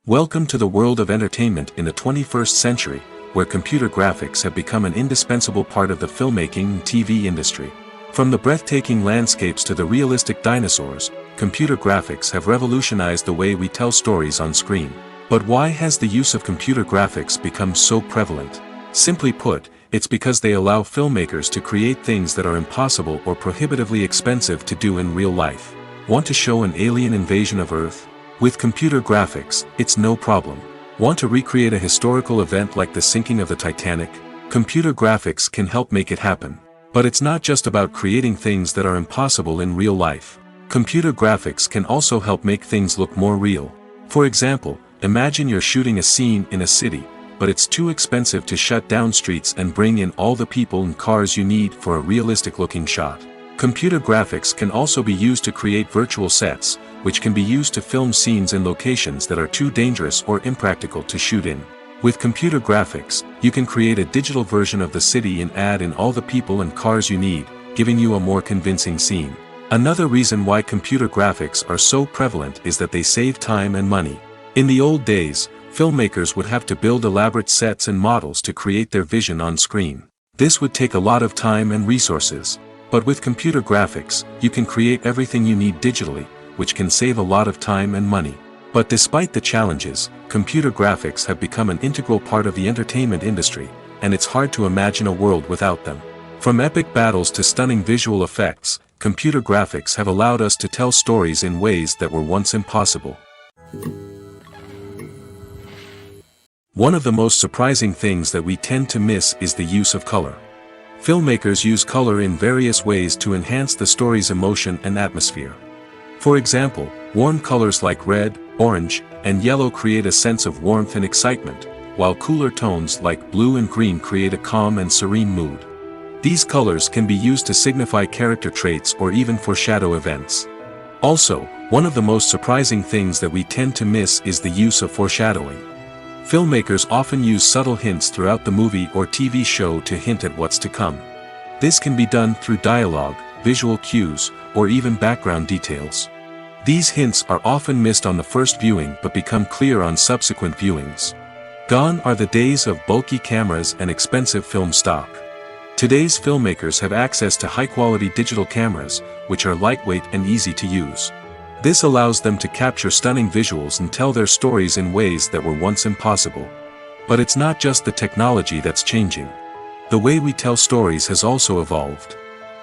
[SPEAKER 1] Welcome to the world of entertainment in the 21st century, where computer graphics have become an indispensable part of the filmmaking and TV industry. From the breathtaking landscapes to the realistic dinosaurs, computer graphics have revolutionized the way we tell stories on screen. But why has the use of computer graphics become so prevalent? Simply put, it's because they allow filmmakers to create things that are impossible or prohibitively expensive to do in real life. Want to show an alien invasion of Earth? With computer graphics, it's no problem. Want to recreate a historical event like the sinking of the Titanic? Computer graphics can help make it happen. But it's not just about creating things that are impossible in real life. Computer graphics can also help make things look more real. For example, imagine you're shooting a scene in a city, but it's too expensive to shut down streets and bring in all the people and cars you need for a realistic-looking shot. Computer graphics can also be used to create virtual sets, which can be used to film scenes in locations that are too dangerous or impractical to shoot in. With computer graphics, you can create a digital version of the city and add in all the people and cars you need, giving you a more convincing scene. Another reason why computer graphics are so prevalent is that they save time and money. In the old days, filmmakers would have to build elaborate sets and models to create their vision on screen. This would take a lot of time and resources. But with computer graphics, you can create everything you need digitally, which can save a lot of time and money. But despite the challenges, computer graphics have become an integral part of the entertainment industry, and it's hard to imagine a world without them. From epic battles to stunning visual effects, computer graphics have allowed us to tell stories in ways that were once impossible. One of the most surprising things that we tend to miss is the use of color. Filmmakers use color in various ways to enhance the story's emotion and atmosphere. For example, warm colors like red, orange, and yellow create a sense of warmth and excitement, while cooler tones like blue and green create a calm and serene mood. These colors can be used to signify character traits or even foreshadow events. Also, one of the most surprising things that we tend to miss is the use of foreshadowing. Filmmakers often use subtle hints throughout the movie or TV show to hint at what's to come. This can be done through dialogue, visual cues, or even background details. These hints are often missed on the first viewing but become clear on subsequent viewings. Gone are the days of bulky cameras and expensive film stock. Today's filmmakers have access to high-quality digital cameras, which are lightweight and easy to use. This allows them to capture stunning visuals and tell their stories in ways that were once impossible. But it's not just the technology that's changing. The way we tell stories has also evolved.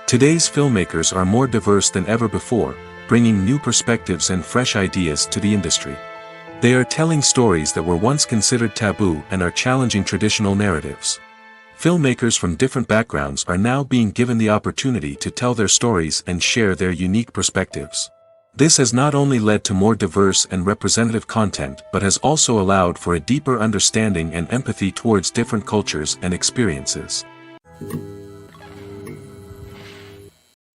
[SPEAKER 1] Today's filmmakers are more diverse than ever before, bringing new perspectives and fresh ideas to the industry. They are telling stories that were once considered taboo and are challenging traditional narratives. Filmmakers from different backgrounds are now being given the opportunity to tell their stories and share their unique perspectives. This has not only led to more diverse and representative content but has also allowed for a deeper understanding and empathy towards different cultures and experiences.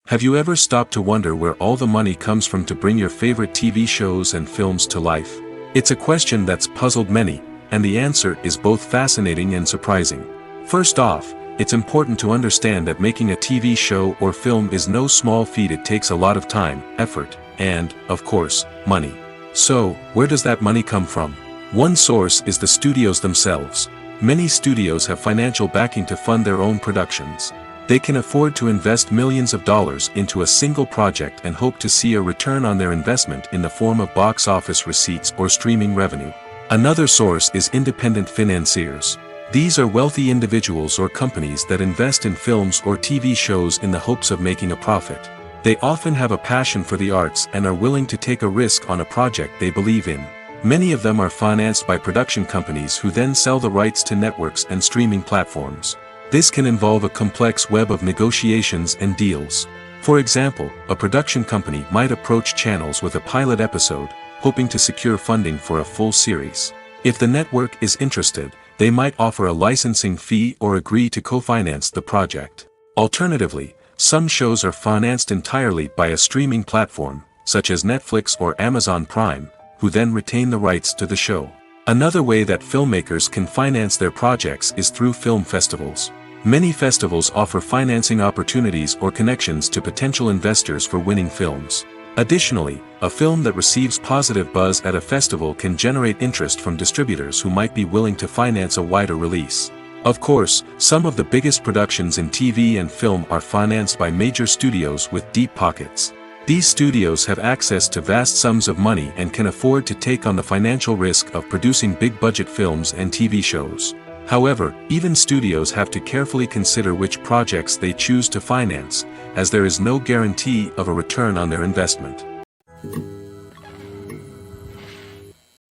[SPEAKER 1] Have you ever stopped to wonder where all the money comes from to bring your favorite TV shows and films to life? It's a question that's puzzled many, and the answer is both fascinating and surprising. First off, it's important to understand that making a TV show or film is no small feat. It takes a lot of time, effort, and, of course, money. So, where does that money come from? One source is the studios themselves. Many studios have financial backing to fund their own productions. They can afford to invest millions of dollars into a single project and hope to see a return on their investment in the form of box office receipts or streaming revenue. Another source is independent financiers. These are wealthy individuals or companies that invest in films or TV shows in the hopes of making a profit. They often have a passion for the arts and are willing to take a risk on a project they believe in. Many of them are financed by production companies who then sell the rights to networks and streaming platforms. This can involve a complex web of negotiations and deals. For example, a production company might approach channels with a pilot episode, hoping to secure funding for a full series. If the network is interested, they might offer a licensing fee or agree to co-finance the project. Alternatively, some shows are financed entirely by a streaming platform, such as Netflix or Amazon Prime, who then retain the rights to the show. Another way that filmmakers can finance their projects is through film festivals. Many festivals offer financing opportunities or connections to potential investors for winning films. Additionally, a film that receives positive buzz at a festival can generate interest from distributors who might be willing to finance a wider release. Of course, some of the biggest productions in TV and film are financed by major studios with deep pockets. These studios have access to vast sums of money and can afford to take on the financial risk of producing big-budget films and TV shows. However, even studios have to carefully consider which projects they choose to finance, as there is no guarantee of a return on their investment.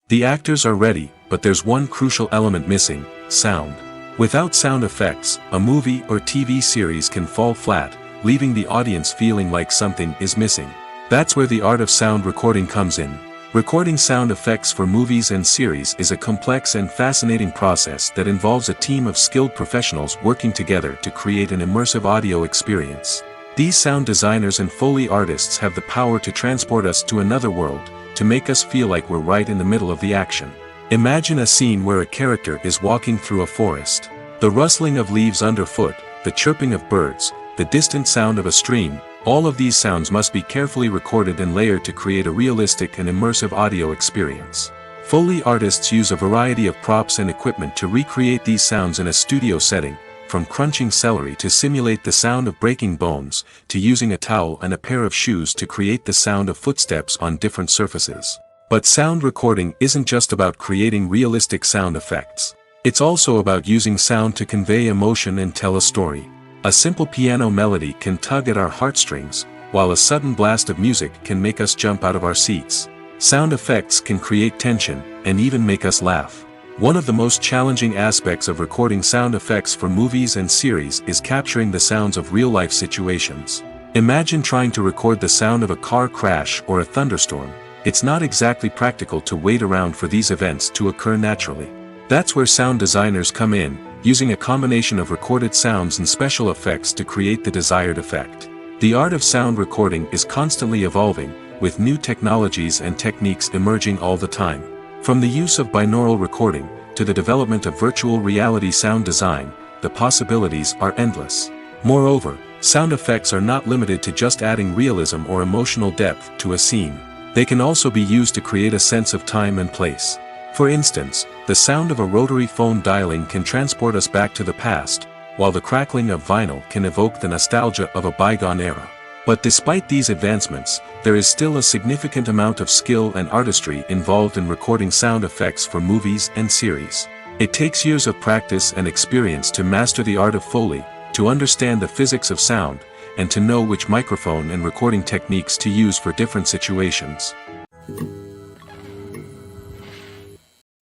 [SPEAKER 1] The actors are ready, but there's one crucial element missing: sound. Without sound effects, a movie or TV series can fall flat, leaving the audience feeling like something is missing. That's where the art of sound recording comes in. Recording sound effects for movies and series is a complex and fascinating process that involves a team of skilled professionals working together to create an immersive audio experience. These sound designers and Foley artists have the power to transport us to another world, to make us feel like we're right in the middle of the action. Imagine a scene where a character is walking through a forest. The rustling of leaves underfoot, the chirping of birds, the distant sound of a stream, all of these sounds must be carefully recorded and layered to create a realistic and immersive audio experience. Foley artists use a variety of props and equipment to recreate these sounds in a studio setting, from crunching celery to simulate the sound of breaking bones, to using a towel and a pair of shoes to create the sound of footsteps on different surfaces. But sound recording isn't just about creating realistic sound effects. It's also about using sound to convey emotion and tell a story. A simple piano melody can tug at our heartstrings, while a sudden blast of music can make us jump out of our seats. Sound effects can create tension, and even make us laugh. One of the most challenging aspects of recording sound effects for movies and series is capturing the sounds of real-life situations. Imagine trying to record the sound of a car crash or a thunderstorm. It's not exactly practical to wait around for these events to occur naturally. That's where sound designers come in, using a combination of recorded sounds and special effects to create the desired effect. The art of sound recording is constantly evolving, with new technologies and techniques emerging all the time. From the use of binaural recording, to the development of virtual reality sound design, the possibilities are endless. Moreover, sound effects are not limited to just adding realism or emotional depth to a scene. They can also be used to create a sense of time and place. For instance, the sound of a rotary phone dialing can transport us back to the past, while the crackling of vinyl can evoke the nostalgia of a bygone era. But despite these advancements, there is still a significant amount of skill and artistry involved in recording sound effects for movies and series. It takes years of practice and experience to master the art of Foley, to understand the physics of sound, and to know which microphone and recording techniques to use for different situations.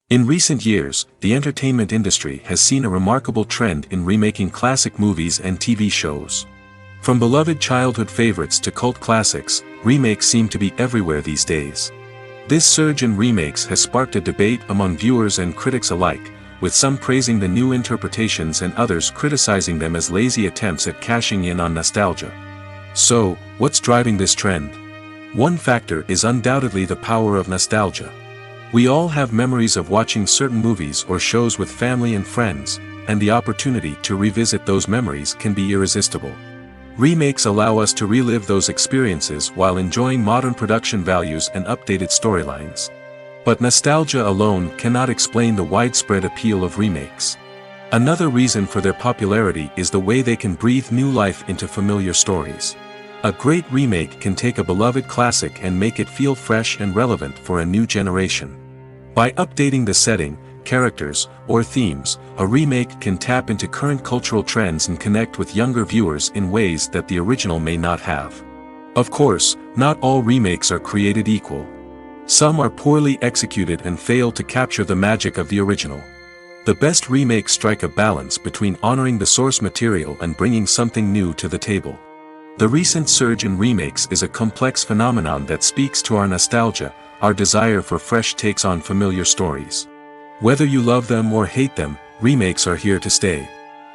[SPEAKER 1] In recent years, the entertainment industry has seen a remarkable trend in remaking classic movies and TV shows. From beloved childhood favorites to cult classics, remakes seem to be everywhere these days. This surge in remakes has sparked a debate among viewers and critics alike, with some praising the new interpretations and others criticizing them as lazy attempts at cashing in on nostalgia. So, what's driving this trend? One factor is undoubtedly the power of nostalgia. We all have memories of watching certain movies or shows with family and friends, and the opportunity to revisit those memories can be irresistible. Remakes allow us to relive those experiences while enjoying modern production values and updated storylines. But nostalgia alone cannot explain the widespread appeal of remakes. Another reason for their popularity is the way they can breathe new life into familiar stories. A great remake can take a beloved classic and make it feel fresh and relevant for a new generation. By updating the setting, characters, or themes, a remake can tap into current cultural trends and connect with younger viewers in ways that the original may not have. Of course, not all remakes are created equal. Some are poorly executed and fail to capture the magic of the original. The best remakes strike a balance between honoring the source material and bringing something new to the table. The recent surge in remakes is a complex phenomenon that speaks to our nostalgia, our desire for fresh takes on familiar stories. Whether you love them or hate them, remakes are here to stay.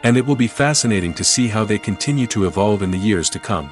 [SPEAKER 1] And it will be fascinating to see how they continue to evolve in the years to come.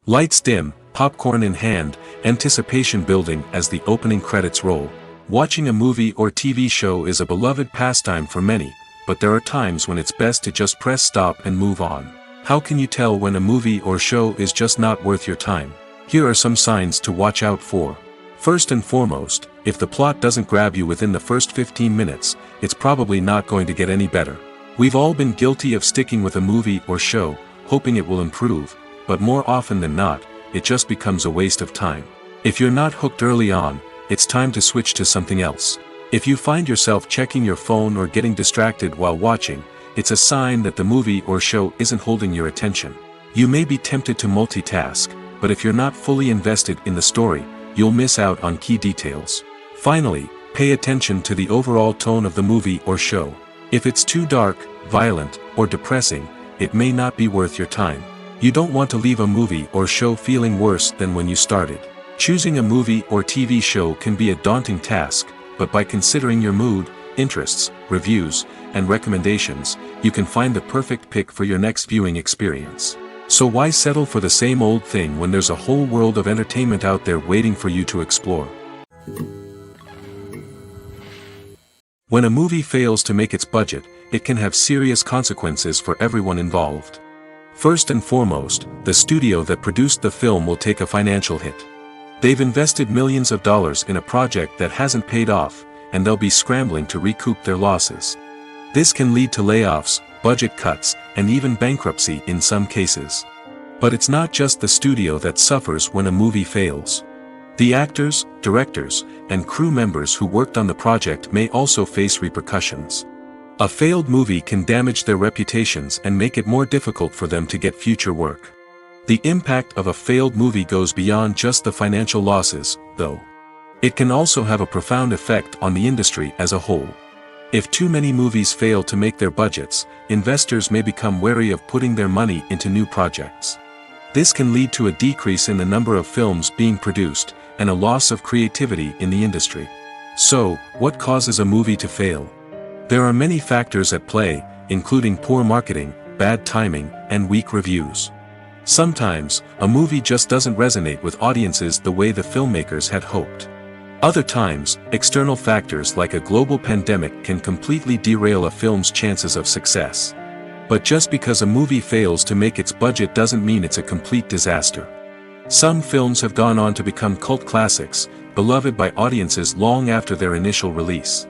[SPEAKER 1] Lights dim, popcorn in hand, anticipation building as the opening credits roll. Watching a movie or TV show is a beloved pastime for many, but there are times when it's best to just press stop and move on. How can you tell when a movie or show is just not worth your time? Here are some signs to watch out for. First and foremost, if the plot doesn't grab you within the first 15 minutes, it's probably not going to get any better. We've all been guilty of sticking with a movie or show, hoping it will improve, but more often than not, it just becomes a waste of time. If you're not hooked early on, it's time to switch to something else. If you find yourself checking your phone or getting distracted while watching, it's a sign that the movie or show isn't holding your attention. You may be tempted to multitask, but if you're not fully invested in the story, you'll miss out on key details. Finally, pay attention to the overall tone of the movie or show. If it's too dark, violent, or depressing, it may not be worth your time. You don't want to leave a movie or show feeling worse than when you started. Choosing a movie or TV show can be a daunting task, but by considering your mood, interests, reviews, and recommendations, you can find the perfect pick for your next viewing experience. So why settle for the same old thing when there's a whole world of entertainment out there waiting for you to explore? When a movie fails to make its budget, it can have serious consequences for everyone involved. First and foremost, the studio that produced the film will take a financial hit. They've invested millions of dollars in a project that hasn't paid off, and they'll be scrambling to recoup their losses. This can lead to layoffs, budget cuts, and even bankruptcy in some cases. But it's not just the studio that suffers when a movie fails. The actors, directors, and crew members who worked on the project may also face repercussions. A failed movie can damage their reputations and make it more difficult for them to get future work. The impact of a failed movie goes beyond just the financial losses, though. It can also have a profound effect on the industry as a whole. If too many movies fail to make their budgets, investors may become wary of putting their money into new projects. This can lead to a decrease in the number of films being produced, and a loss of creativity in the industry. So, what causes a movie to fail? There are many factors at play, including poor marketing, bad timing, and weak reviews. Sometimes, a movie just doesn't resonate with audiences the way the filmmakers had hoped. Other times, external factors like a global pandemic can completely derail a film's chances of success. But just because a movie fails to make its budget doesn't mean it's a complete disaster. Some films have gone on to become cult classics, beloved by audiences long after their initial release.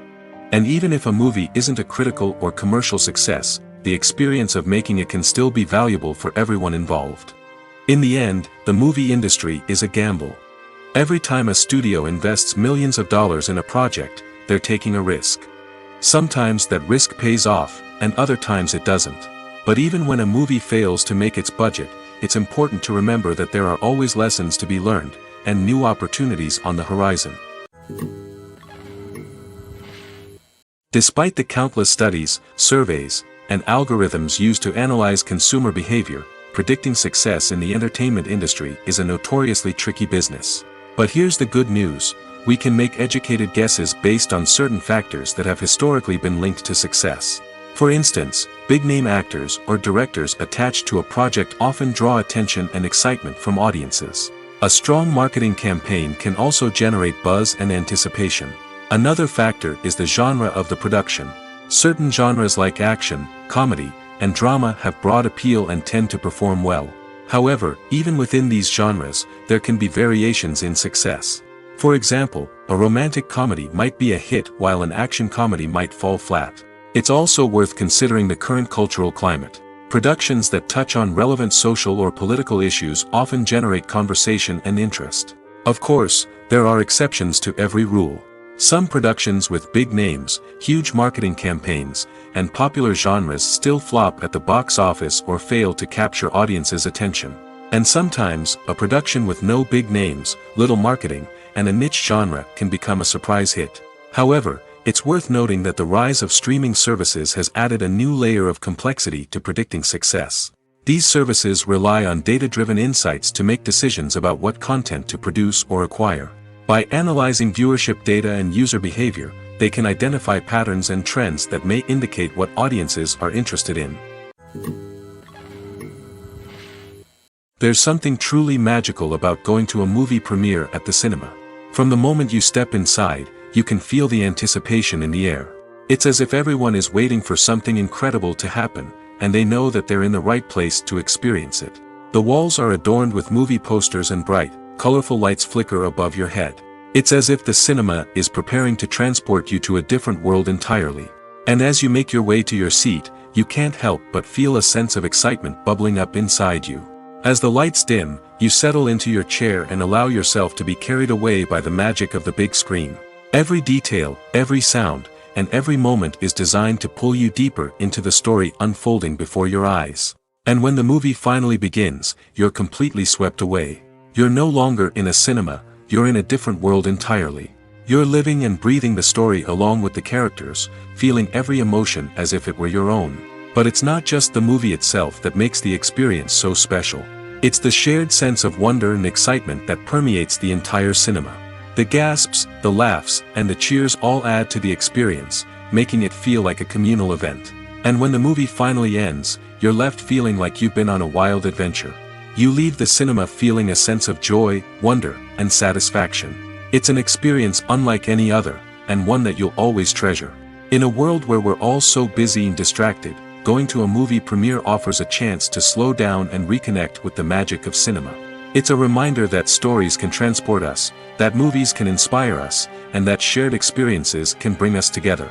[SPEAKER 1] And even if a movie isn't a critical or commercial success, the experience of making it can still be valuable for everyone involved. In the end, the movie industry is a gamble. Every time a studio invests millions of dollars in a project, they're taking a risk. Sometimes that risk pays off, and other times it doesn't. But even when a movie fails to make its budget, it's important to remember that there are always lessons to be learned, and new opportunities on the horizon. Despite the countless studies, surveys, and algorithms used to analyze consumer behavior, predicting success in the entertainment industry is a notoriously tricky business. But here's the good news: we can make educated guesses based on certain factors that have historically been linked to success. For instance, big-name actors or directors attached to a project often draw attention and excitement from audiences. A strong marketing campaign can also generate buzz and anticipation. Another factor is the genre of the production. Certain genres like action, comedy, and drama have broad appeal and tend to perform well. However, even within these genres, there can be variations in success. For example, a romantic comedy might be a hit while an action comedy might fall flat. It's also worth considering the current cultural climate. Productions that touch on relevant social or political issues often generate conversation and interest. Of course, there are exceptions to every rule. Some productions with big names, huge marketing campaigns, and popular genres still flop at the box office or fail to capture audiences' attention. And sometimes, a production with no big names, little marketing, and a niche genre can become a surprise hit. However, it's worth noting that the rise of streaming services has added a new layer of complexity to predicting success. These services rely on data-driven insights to make decisions about what content to produce or acquire. By analyzing viewership data and user behavior, they can identify patterns and trends that may indicate what audiences are interested in. There's something truly magical about going to a movie premiere at the cinema. From the moment you step inside, you can feel the anticipation in the air. It's as if everyone is waiting for something incredible to happen, and they know that they're in the right place to experience it. The walls are adorned with movie posters and bright, colorful lights flicker above your head. It's as if the cinema is preparing to transport you to a different world entirely. And as you make your way to your seat, you can't help but feel a sense of excitement bubbling up inside you. As the lights dim, you settle into your chair and allow yourself to be carried away by the magic of the big screen. Every detail, every sound, and every moment is designed to pull you deeper into the story unfolding before your eyes. And when the movie finally begins, you're completely swept away. You're no longer in a cinema, you're in a different world entirely. You're living and breathing the story along with the characters, feeling every emotion as if it were your own. But it's not just the movie itself that makes the experience so special. It's the shared sense of wonder and excitement that permeates the entire cinema. The gasps, the laughs, and the cheers all add to the experience, making it feel like a communal event. And when the movie finally ends, you're left feeling like you've been on a wild adventure. You leave the cinema feeling a sense of joy, wonder, and satisfaction. It's an experience unlike any other, and one that you'll always treasure. In a world where we're all so busy and distracted, going to a movie premiere offers a chance to slow down and reconnect with the magic of cinema. It's a reminder that stories can transport us, that movies can inspire us, and that shared experiences can bring us together.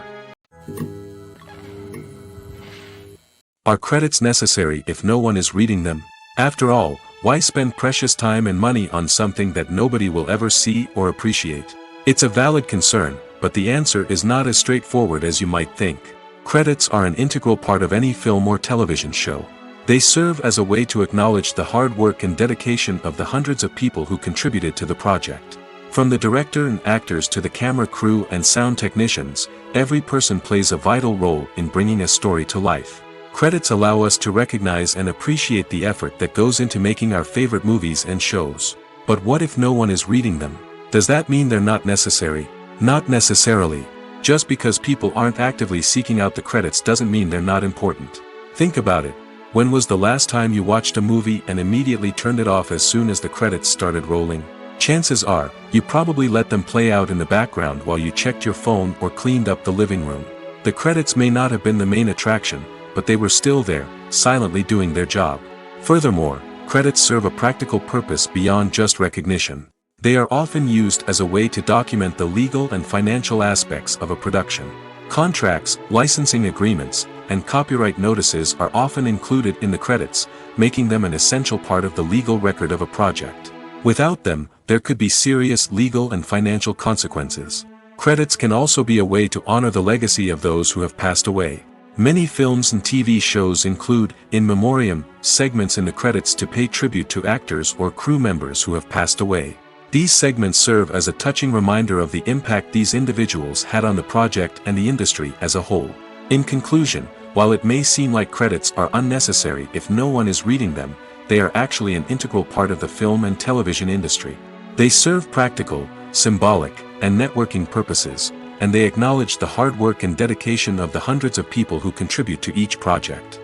[SPEAKER 1] Are credits necessary if no one is reading them? After all, why spend precious time and money on something that nobody will ever see or appreciate? It's a valid concern, but the answer is not as straightforward as you might think. Credits are an integral part of any film or television show. They serve as a way to acknowledge the hard work and dedication of the hundreds of people who contributed to the project. From the director and actors to the camera crew and sound technicians, every person plays a vital role in bringing a story to life. Credits allow us to recognize and appreciate the effort that goes into making our favorite movies and shows. But what if no one is reading them? Does that mean they're not necessary? Not necessarily. Just because people aren't actively seeking out the credits doesn't mean they're not important. Think about it. When was the last time you watched a movie and immediately turned it off as soon as the credits started rolling? Chances are, you probably let them play out in the background while you checked your phone or cleaned up the living room. The credits may not have been the main attraction, but they were still there, silently doing their job. Furthermore, credits serve a practical purpose beyond just recognition. They are often used as a way to document the legal and financial aspects of a production. Contracts, licensing agreements, and copyright notices are often included in the credits, making them an essential part of the legal record of a project. Without them, there could be serious legal and financial consequences. Credits can also be a way to honor the legacy of those who have passed away. Many films and TV shows include, in memoriam, segments in the credits to pay tribute to actors or crew members who have passed away. These segments serve as a touching reminder of the impact these individuals had on the project and the industry as a whole. In conclusion, while it may seem like credits are unnecessary if no one is reading them, they are actually an integral part of the film and television industry. They serve practical, symbolic, and networking purposes, and they acknowledged the hard work and dedication of the hundreds of people who contribute to each project.